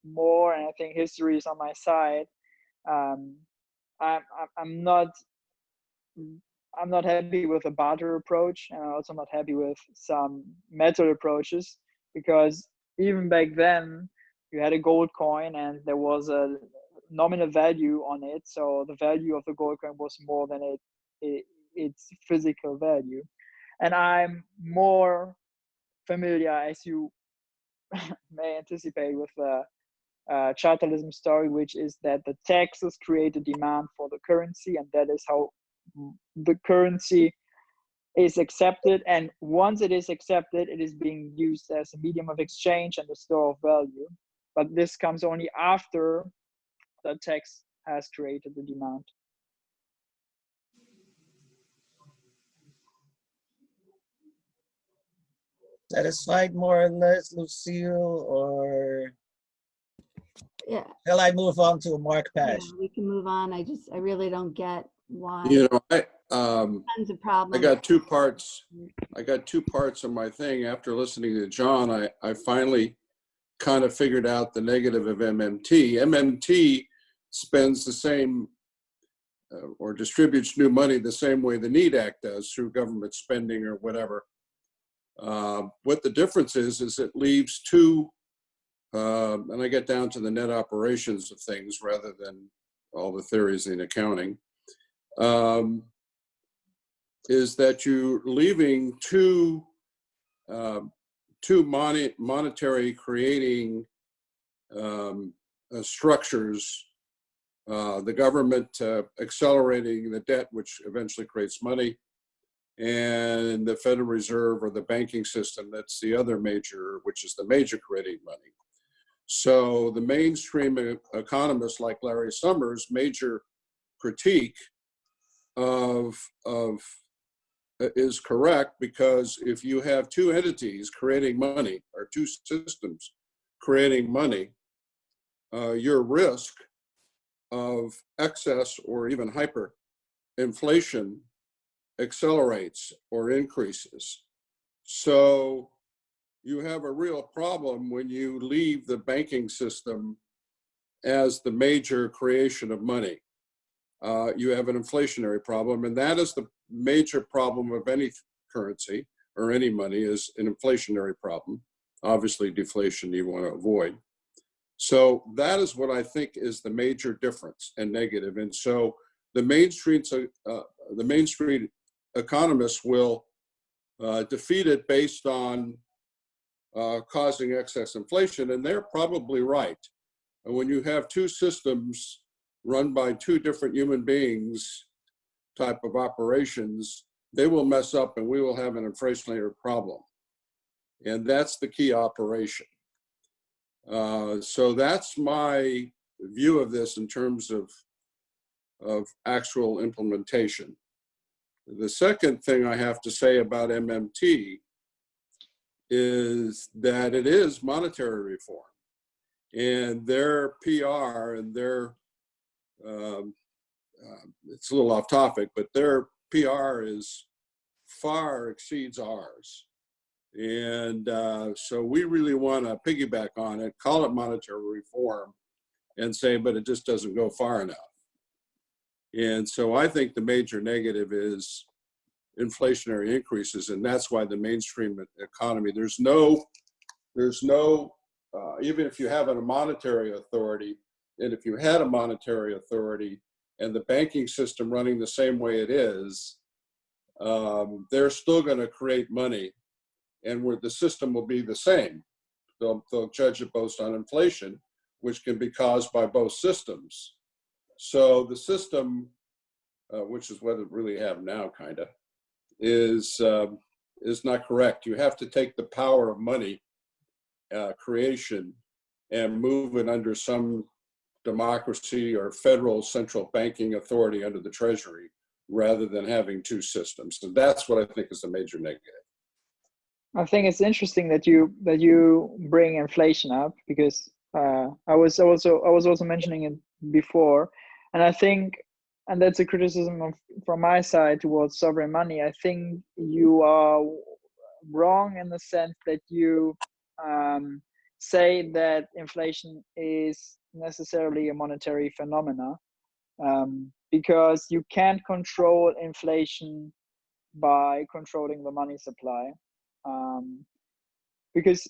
more, and I think history is on my side. I'm not happy with the barter approach, and I'm also not happy with some method approaches, because even back then you had a gold coin and there was a nominal value on it, so the value of the gold coin was more than its physical value. And I'm more familiar, as you may anticipate, with the chartalism story, which is that the taxes create a demand for the currency, and that is how the currency is accepted. And once it is accepted, it is being used as a medium of exchange and a store of value. But this comes only after the tax has created the demand. Satisfied more or less, Lucille, or Yeah, shall I move on to Mark Pash? yeah, we can move on. I really don't get why. You know, Tons of problems. I got two parts. I got two parts of my thing. After listening to John, I finally kind of figured out the negative of MMT. MMT spends the same or distributes new money the same way the NEED Act does, through government spending or whatever. What the difference is it leaves two, and I get down to the net operations of things rather than all the theories in accounting, is that you're leaving two monetary creating structures the government accelerating the debt, which eventually creates money, and the Federal Reserve or the banking system, that's the other major, which is the major creating money. So the mainstream economists like Larry Summers' major critique is correct, because if you have two entities creating money or two systems creating money, your risk of excess or even hyperinflation accelerates or increases. So you have a real problem when you leave the banking system as the major creation of money. You have an inflationary problem, and that is the major problem of any currency or any money, is an inflationary problem. Obviously, deflation you want to avoid. So that is what I think is the major difference and negative. And so the mainstream economists will defeat it based on causing excess inflation, and they're probably right. And when you have two systems run by two different human beings type of operations, they will mess up and we will have an inflationary problem. And that's the key operation. So that's my view of this in terms of actual implementation. The second thing I have to say about MMT is that it is monetary reform, and their PR and their it's a little off topic, but their PR is far exceeds ours. And so we really want to piggyback on it, call it monetary reform, and say, but it just doesn't go far enough. And so I think the major negative is inflationary increases, and that's why the mainstream economy, there's no, even if you have a monetary authority, and if you had a monetary authority and the banking system running the same way it is, they're still going to create money, and where the system will be the same. They'll judge it based on inflation, which can be caused by both systems. So the system, which is what we really have now, kind of, is not correct. You have to take the power of money creation and move it under some democracy or federal central banking authority under the Treasury, rather than having two systems. And that's what I think is the major negative. I think it's interesting that you bring inflation up, because I was also mentioning it before, and I think, and that's a criticism from my side towards sovereign money. I think you are wrong in the sense that you say that inflation is necessarily a monetary phenomena, because you can't control inflation by controlling the money supply, because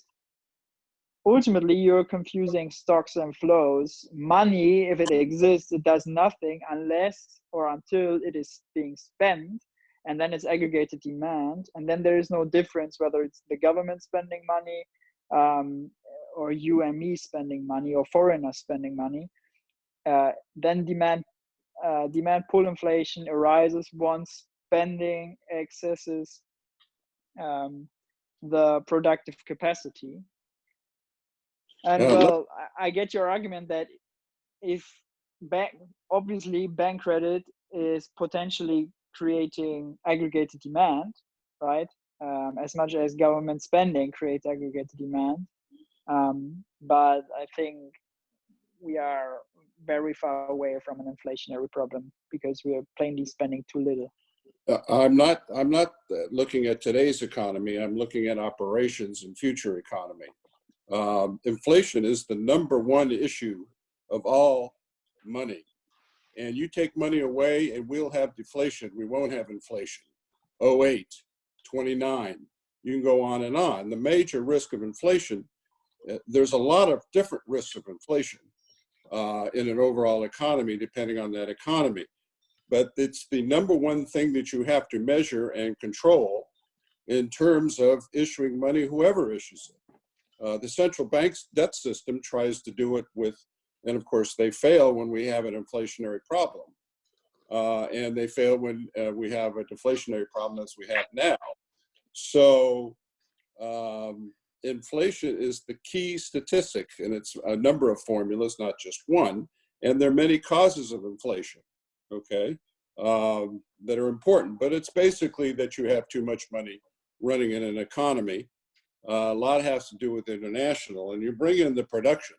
ultimately you're confusing stocks and flows. Money, if it exists, it does nothing unless or until it is being spent, and then it's aggregated demand, and then there is no difference whether it's the government spending money, or you and me spending money, or foreigners spending money. Then demand pull inflation arises once spending excesses the productive capacity. And well, I get your argument that if obviously bank credit is potentially creating aggregated demand, right? As much as government spending creates aggregated demand. But I think we are very far away from an inflationary problem, because we are plainly spending too little. I'm not looking at today's economy. I'm looking at operations and future economy. Inflation is the #1 issue of all money. And you take money away and we'll have deflation. We won't have inflation. 08, 29, you can go on and on. The major risk of inflation, there's a lot of different risks of inflation in an overall economy, depending on that economy. But it's the #1 thing that you have to measure and control in terms of issuing money, whoever issues it. The central bank's debt system tries to do it with And of course, they fail when we have an inflationary problem. And they fail when we have a deflationary problem as we have now. So inflation is the key statistic, and it's a number of formulas, not just one. And there are many causes of inflation, okay, that are important. But it's basically that you have too much money running in an economy. A lot has to do with international, and you bring in the production.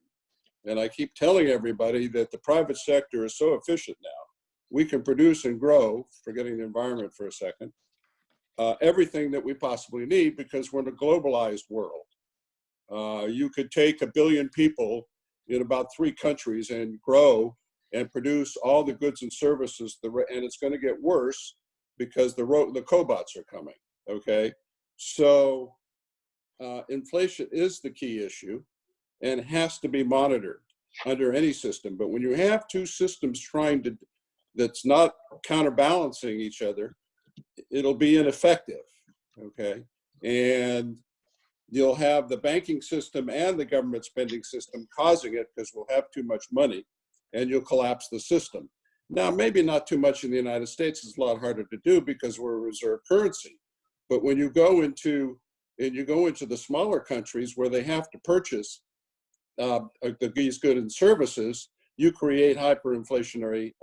And I keep telling everybody that the private sector is so efficient now. We can produce and grow, forgetting the environment for a second, everything that we possibly need because we're in a globalized world. You could take 1 billion people in about 3 countries and grow and produce all the goods and services, and it's going to get worse because the cobots are coming, okay? So inflation is the key issue and has to be monitored under any system. But when you have 2 systems that's not counterbalancing each other, it'll be ineffective, okay? And you'll have the banking system and the government spending system causing it because we'll have too much money and you'll collapse the system. Now, maybe not too much in the United States. It's a lot harder to do because we're a reserve currency. But when you go into the smaller countries where they have to purchase these goods and services, you create hyperinflationary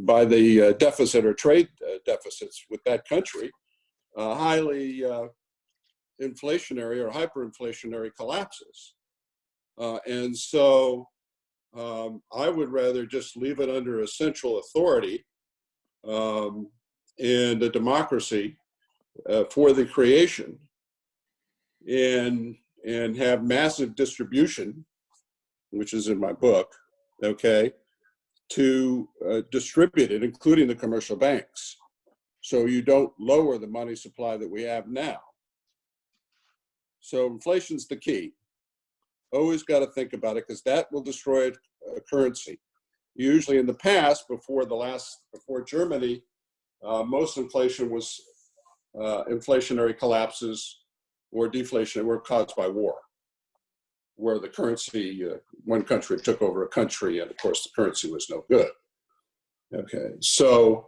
by the deficit or trade deficits with that country, highly inflationary or hyperinflationary collapses. And so I would rather just leave it under a central authority and a democracy for the creation and have massive distribution, which is in my book, okay, to distribute it, including the commercial banks, so you don't lower the money supply that we have now. So inflation's the key. Always got to think about it because that will destroy a currency. Usually in the past, before Germany, most inflation was inflationary collapses or deflation were caused by war, where the currency, one country took over a country, and of course the currency was no good. Okay, so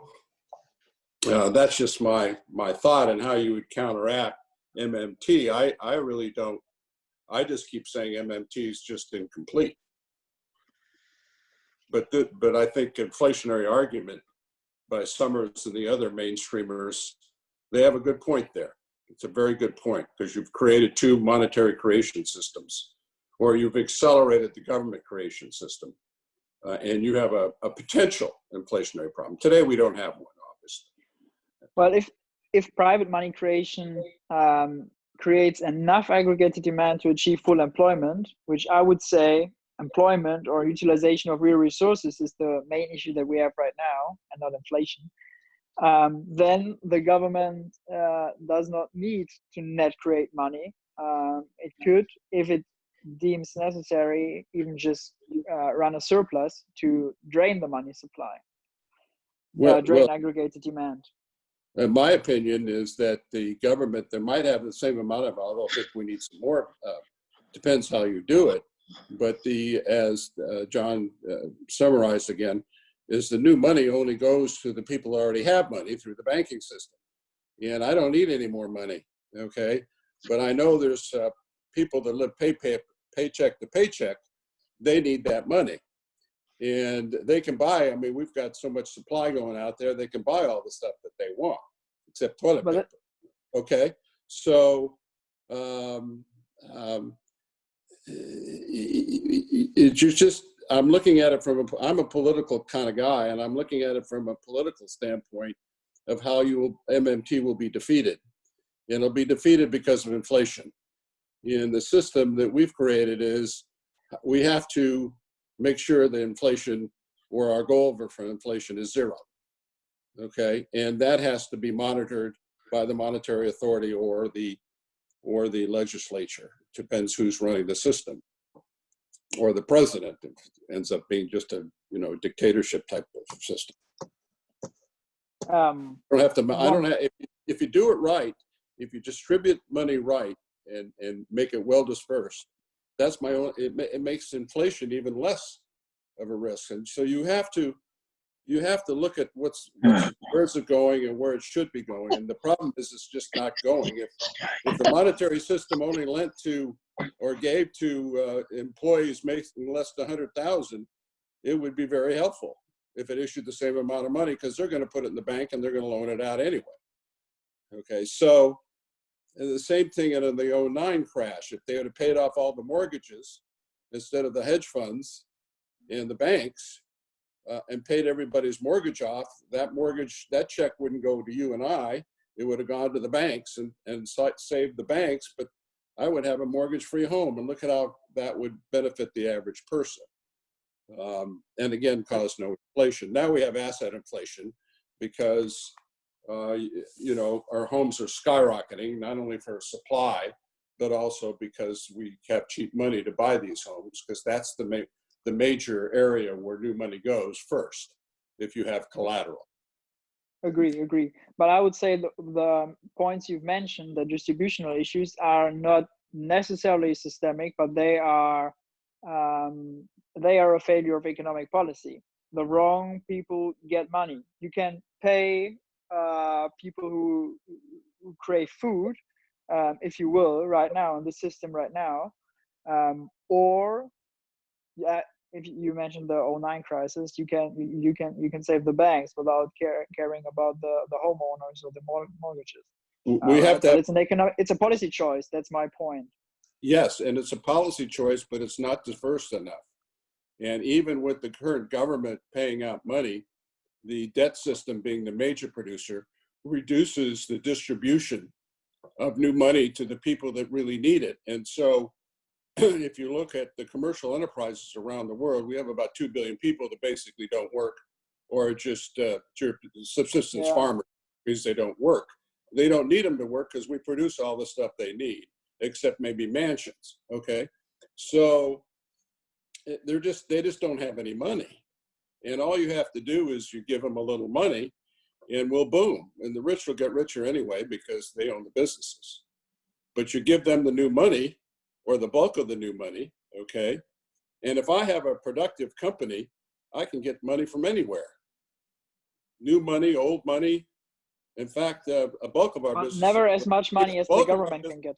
that's just my thought on how you would counteract MMT. I really don't. I just keep saying MMT is just incomplete. But I think inflationary argument by Summers and the other mainstreamers, they have a good point there. It's a very good point because you've created 2 monetary creation systems, or you've accelerated the government creation system, and you have a potential inflationary problem. Today, we don't have one, obviously. Well, if private money creation creates enough aggregated demand to achieve full employment, which I would say employment or utilization of real resources is the main issue that we have right now, and not inflation, then the government does not need to net create money. It could, if it deems necessary, even just run a surplus to drain the money supply, drain aggregated demand. My opinion is that the government, they might have the same amount of, although I think we need some more, depends how you do it. But as John summarized again, is the new money only goes to the people who already have money through the banking system. And I don't need any more money, okay? But I know there's people that live paycheck to paycheck, they need that money. And they can buy, I mean, we've got so much supply going out there, they can buy all the stuff that they want, except toilet paper, okay? So, I'm looking at it I'm a political kind of guy, and I'm looking at it from a political standpoint of how MMT will be defeated. And it'll be defeated because of inflation. And the system that we've created is we have to make sure the inflation, or our goal for inflation, is 0. Okay, and that has to be monitored by the monetary authority or the legislature. Depends who's running the system, or the president. It ends up being just a dictatorship type of system. If you do it right, if you distribute money right and make it well dispersed, That's my own, it makes inflation even less of a risk. And so you have to look at where's it going and where it should be going. And the problem is it's just not going. If the monetary system only lent to or gave to employees making less than 100,000, it would be very helpful if it issued the same amount of money, because they're going to put it in the bank and they're going to loan it out anyway. Okay, so the same thing in the 09 crash. If they had paid off all the mortgages instead of the hedge funds and the banks, and paid everybody's mortgage off, that check wouldn't go to you and I. It would have gone to the banks and saved the banks, but I would have a mortgage-free home. And look at how that would benefit the average person. And again, cause no inflation. Now we have asset inflation because, our homes are skyrocketing, not only for supply, but also because we have cheap money to buy these homes, because that's the major area where new money goes first, if you have collateral. Agree. But I would say the points you've mentioned, the distributional issues, are not necessarily systemic, but they are a failure of economic policy. The wrong people get money. You can pay people who crave food, if you will, right now in the system right now, or if you mentioned the 09 crisis, you can save the banks without caring about the homeowners or the mortgages. We have to. But it's a policy choice. That's my point. Yes, and it's a policy choice, but it's not diverse enough. And even with the current government paying out money, the debt system being the major producer reduces the distribution of new money to the people that really need it. And so if you look at the commercial enterprises around the world, we have about 2 billion people that basically don't work, or just subsistence farmers, because they don't work. They don't need them to work because we produce all the stuff they need, except maybe mansions. Okay, so they just don't have any money, and all you have to do is you give them a little money, and we'll boom, and the rich will get richer anyway because they own the businesses. But you give them the new money, or the bulk of the new money, okay? And if I have a productive company, I can get money from anywhere. New money, old money. In fact, a bulk of our businesses— never as much money as the government can get.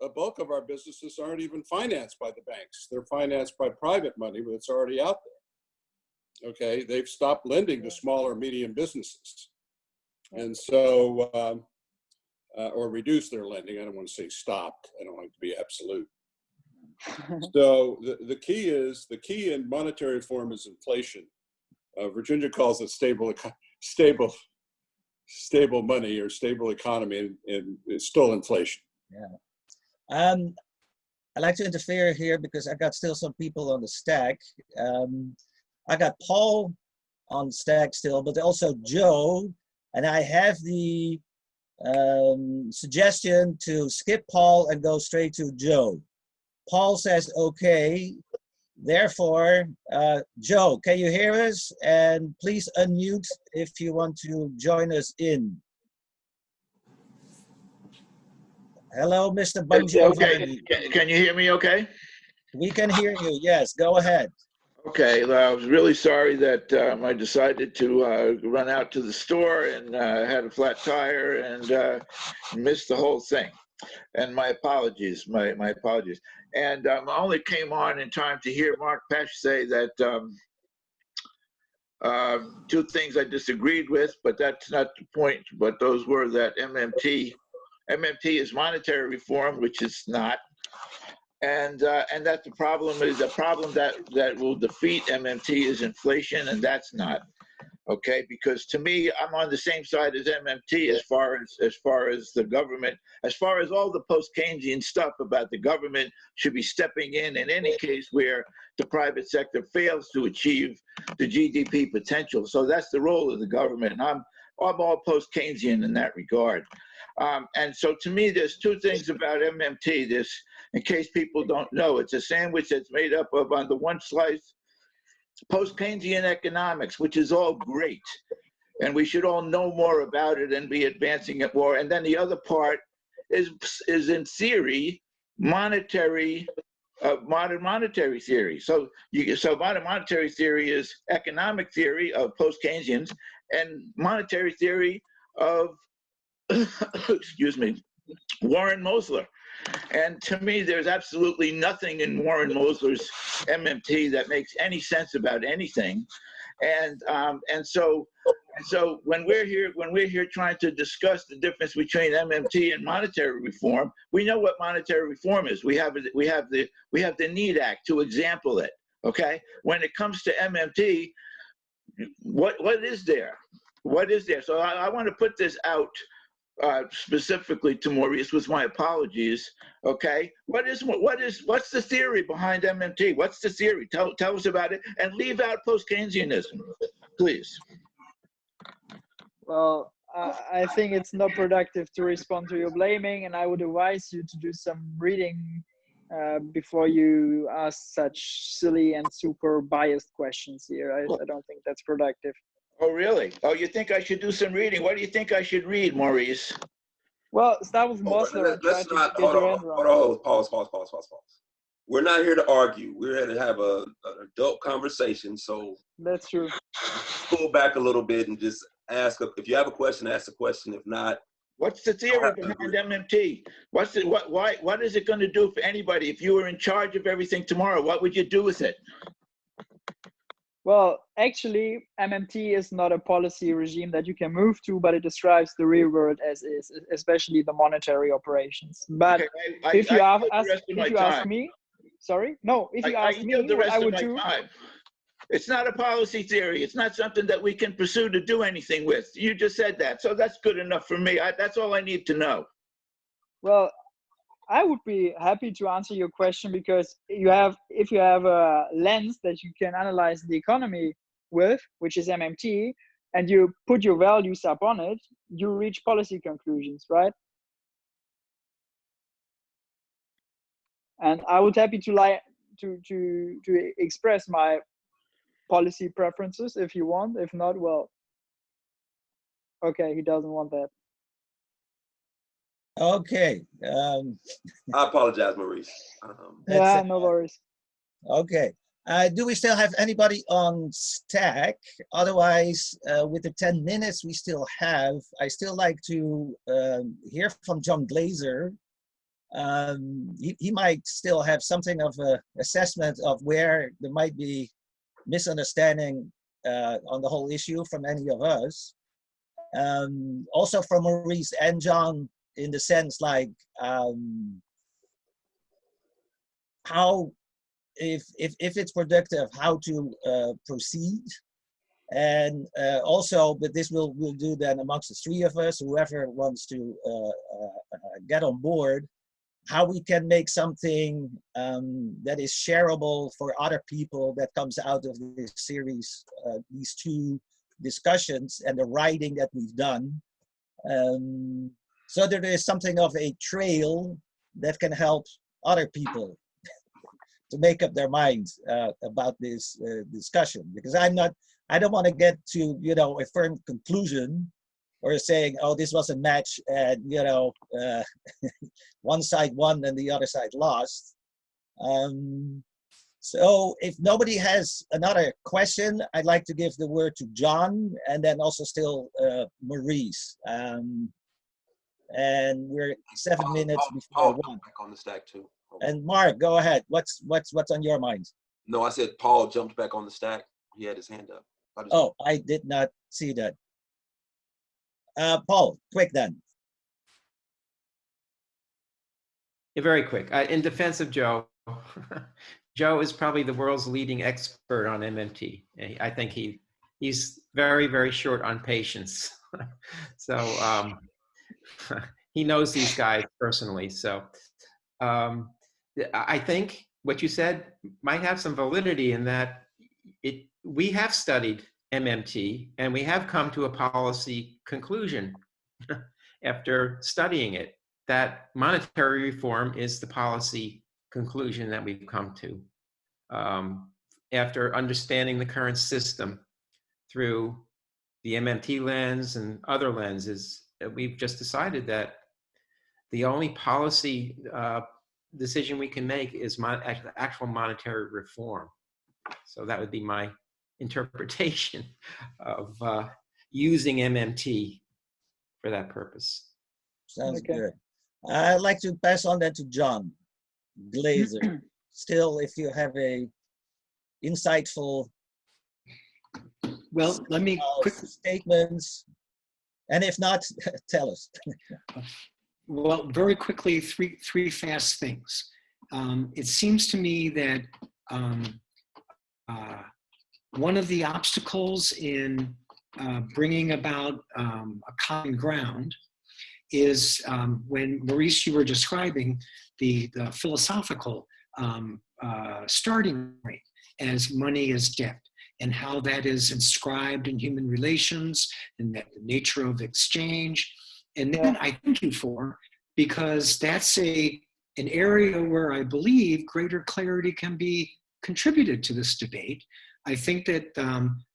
A bulk of our businesses aren't even financed by the banks. They're financed by private money, but it's already out there. Okay, they've stopped lending to small or medium businesses. And so, or reduce their lending. I don't want to say stopped. I don't like to be absolute. So the key in monetary reform is inflation. Virginia calls it stable money or stable economy, and it's still inflation. Yeah. I'd like to interfere here because I got still some people on the stack. I got Paul on stack still, but also Joe, and I have the suggestion to skip Paul and go straight to Joe. Paul says okay. Therefore, Joe, can you hear us? And please unmute if you want to join us in. Hello, Mr. Banjo. Okay, can you hear me okay? We can hear you, yes, go ahead. Okay, well, I was really sorry that I decided to run out to the store and had a flat tire and missed the whole thing. And my apologies, my apologies. And I only came on in time to hear Mark Pesch say that two things I disagreed with, but that's not the point. But those were that MMT is monetary reform, which it's not. And that the problem that will defeat MMT is inflation, and that's not. Okay, because to me, I'm on the same side as MMT as far as the government, as far as all the post-Keynesian stuff about the government should be stepping in any case where the private sector fails to achieve the GDP potential. So that's the role of the government. And I'm all post-Keynesian in that regard. And so to me, there's two things about MMT. This, in case people don't know, it's a sandwich that's made up of, on the one slice, post-Keynesian economics, which is all great, and we should all know more about it and be advancing it more. And then the other part is in theory, monetary modern monetary theory. So modern monetary theory is economic theory of post-Keynesians and monetary theory of, excuse me, Warren Mosler. And to me, there's absolutely nothing in Warren Mosler's MMT that makes any sense about anything. And so when we're here trying to discuss the difference between MMT and monetary reform, we know what monetary reform is. We have the Need Act to example it. Okay, when it comes to MMT, what is there? What is there? So I want to put this out specifically to Maurice with my apologies. Okay, what's the theory behind MMT? What's the theory? Tell us about it, and leave out post-Keynesianism, please. Well, I think it's not productive to respond to your blaming, and I would advise you to do some reading before you ask such silly and super biased questions here. I don't think that's productive. Oh, really? Oh, you think I should do some reading? What do you think I should read, Maurice? Well, start with Mosler. Let's not, hold on, pause. We're not here to argue. We're here to have an adult conversation. So that's true. Pull back a little bit and just ask, if you have a question, ask a question. If not, what's the theory behind MMT? What is it going to do for anybody? If you were in charge of everything tomorrow, what would you do with it? Well, actually, MMT is not a policy regime that you can move to, but it describes the real world as is, especially the monetary operations. But okay, if you ask me, sorry, no, if you ask me, what I would do. It's not a policy theory. It's not something that we can pursue to do anything with. You just said that, so that's good enough for me. That's all I need to know. Well, I would be happy to answer your question, because if you have a lens that you can analyze the economy with, which is MMT, and you put your values up on it, you reach policy conclusions, right? And I would happy to express my policy preferences if you want. If not, well, okay, he doesn't want that. Okay. I apologize, Maurice. Yeah, no worries. Okay. Do we still have anybody on stack? Otherwise, with the 10 minutes we still have, I still like to hear from John Glazer. He might still have something of an assessment of where there might be misunderstanding on the whole issue from any of us. Also from Maurice and John, in the sense like how, if it's productive, how to proceed, and also, but this we'll do then amongst the three of us, whoever wants to get on board, how we can make something that is shareable for other people that comes out of this series, these two discussions and the writing that we've done. So there is something of a trail that can help other people to make up their minds about this discussion, because I don't want to get to, a firm conclusion or saying, oh, this was a match and, one side won and the other side lost. So if nobody has another question, I'd like to give the word to John and then also still Maurice. And we're 7 minutes before 1. Back on the stack too. And Mark, go ahead. What's on your mind? No, I said Paul jumped back on the stack. He had his hand up. Oh, I did not see that. Paul, quick then. Yeah, very quick. In defense of Joe, Joe is probably the world's leading expert on MMT. I think he's very, very short on patience. So he knows these guys personally. So I think what you said might have some validity in that we have studied MMT and we have come to a policy conclusion after studying it, that monetary reform is the policy conclusion that we've come to after understanding the current system through the MMT lens and other lenses. We've just decided that the only policy decision we can make is actual monetary reform. So that would be my interpretation of using MMT for that purpose. Sounds Okay. good. I'd like to pass on that to John Glazer. Still, if you have a insightful Well, let me quickly. statements, and if not, tell us. Well, very quickly, three fast things. It seems to me that one of the obstacles in bringing about a common ground is when, Maurice, you were describing the philosophical starting point as money is debt, and how that is inscribed in human relations, and that the nature of exchange. And that I thank you for, because that's an area where I believe greater clarity can be contributed to this debate. I think that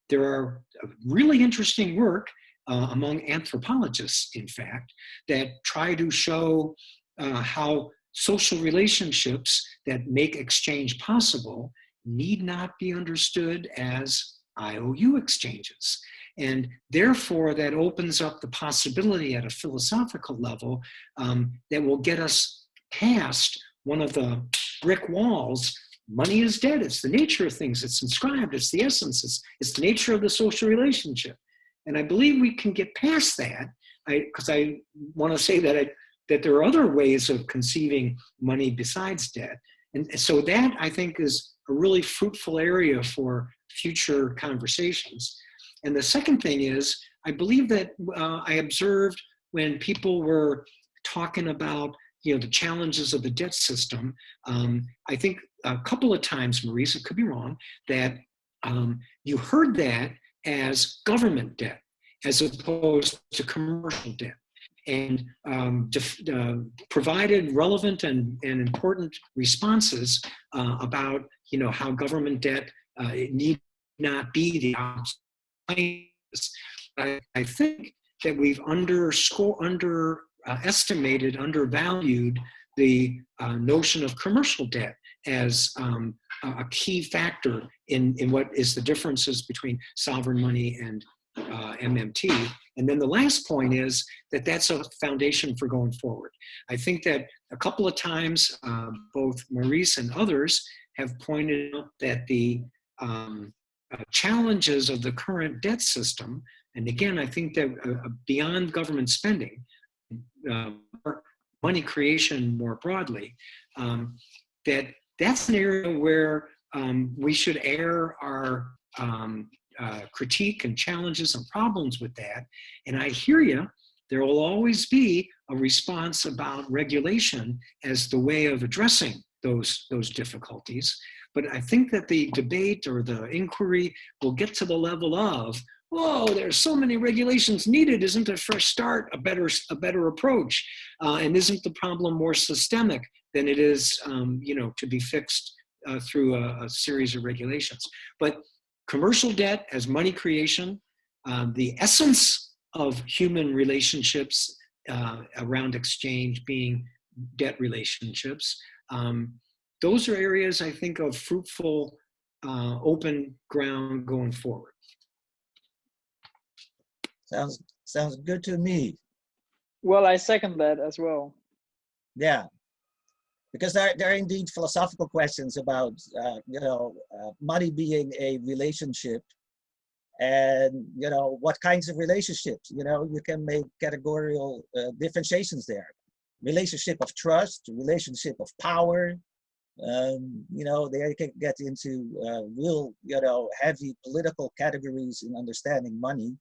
there are really interesting work among anthropologists, in fact, that try to show how social relationships that make exchange possible need not be understood as IOU exchanges. And therefore, that opens up the possibility at a philosophical level that will get us past one of the brick walls. Money is dead. It's the nature of things. It's inscribed. It's the essence. It's the nature of the social relationship. And I believe we can get past that, because I want to say that there are other ways of conceiving money besides debt. And so that, I think, is a really fruitful area for future conversations. And the second thing is, I believe that I observed when people were talking about, the challenges of the debt system, I think a couple of times, Maurice, it could be wrong, that you heard that as government debt as opposed to commercial debt, and provided relevant and important responses about how government debt need not be the opposite. I think that we've undervalued the notion of commercial debt as a key factor in what is the differences between sovereign money and MMT. And then the last point is that that's a foundation for going forward. I think that a couple of times, both Maurice and others have pointed out that the challenges of the current debt system, and again, I think that beyond government spending, money creation more broadly, that's an area where we should air our critique and challenges and problems with that. And I hear you, there will always be a response about regulation as the way of addressing those difficulties. But I think that the debate or the inquiry will get to the level of, whoa, there's so many regulations needed. Isn't a fresh start a better approach? And isn't the problem more systemic than it is, to be fixed through a series of regulations? But commercial debt as money creation, the essence of human relationships around exchange being debt relationships, those are areas, I think, of fruitful, open ground going forward. Sounds good to me. Well, I second that as well. Yeah, because there are indeed philosophical questions about money being a relationship, and what kinds of relationships. You can make categorical differentiations there. Relationship of trust, relationship of power. There you can get into real heavy political categories in understanding money.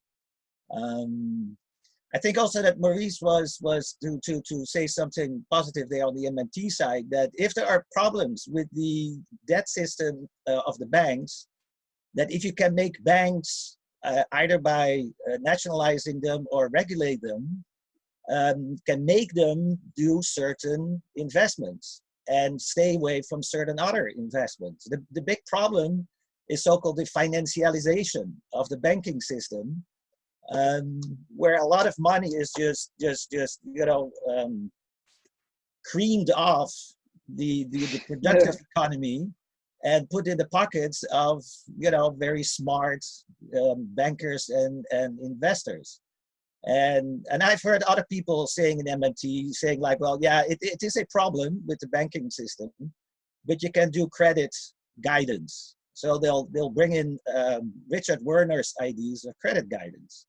I think also that Maurice was to say something positive there on the MMT side, that if there are problems with the debt system of the banks, that if you can make banks either by nationalizing them or regulate them, can make them do certain investments and stay away from certain other investments. The big problem is so-called the financialization of the banking system, where a lot of money is just creamed off the productive economy and put in the pockets of, you know, very smart bankers and investors. And I've heard other people saying in MMT, saying like, well, yeah, it is a problem with the banking system, but you can do credit guidance. So they'll bring in Richard Werner's ideas of credit guidance.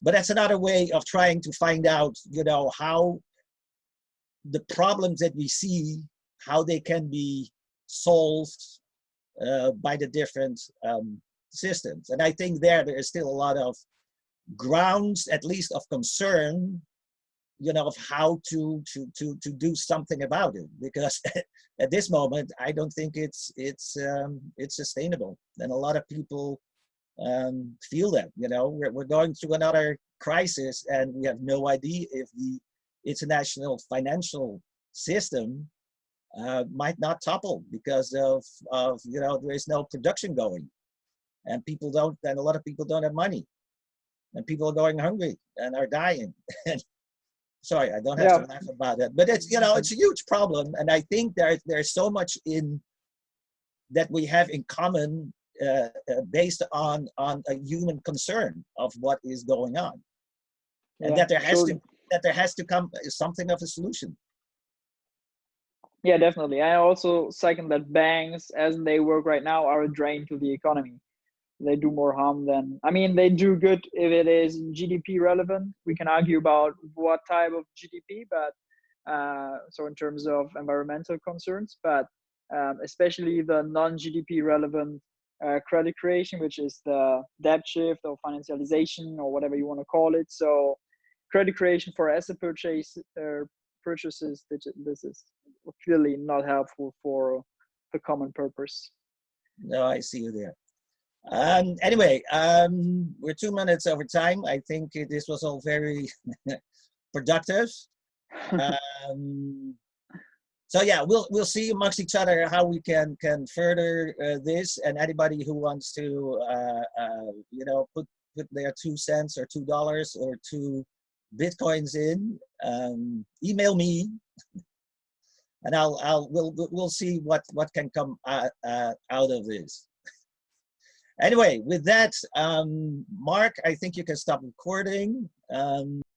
But that's another way of trying to find out, you know, how the problems that we see, how they can be solved by the different systems. And I think there is still a lot of grounds, at least of concern, you know, of how to do something about it. Because at this moment, I don't think it's sustainable. And a lot of people feel that, you know, we're going through another crisis, and we have no idea if the international financial system might not topple because of you know, there is no production going, and a lot of people don't have money, and people are going hungry and are dying. Sorry, I don't have to laugh about it, but it's, you know, it's a huge problem, and I think there's so much in that we have in common based on a human concern of what is going on, and that there has to come something of a solution. Yeah, definitely. I also second that banks, as they work right now, are a drain to the economy. They do more harm than, I mean, they do good if it is GDP relevant. We can argue about what type of GDP, but so in terms of environmental concerns, but especially the non-GDP relevant credit creation, which is the debt shift or financialization or whatever you want to call it. So credit creation for asset purchases, this is clearly not helpful for the common purpose. No, I see you there. Anyway, we're 2 minutes over time. I think this was all very productive. So yeah, we'll see amongst each other how we can further this, and anybody who wants to you know, put their 2 cents or $2 or 2 Bitcoins in, email me, and we'll see what can come out of this. Anyway, with that, Mark, I think you can stop recording.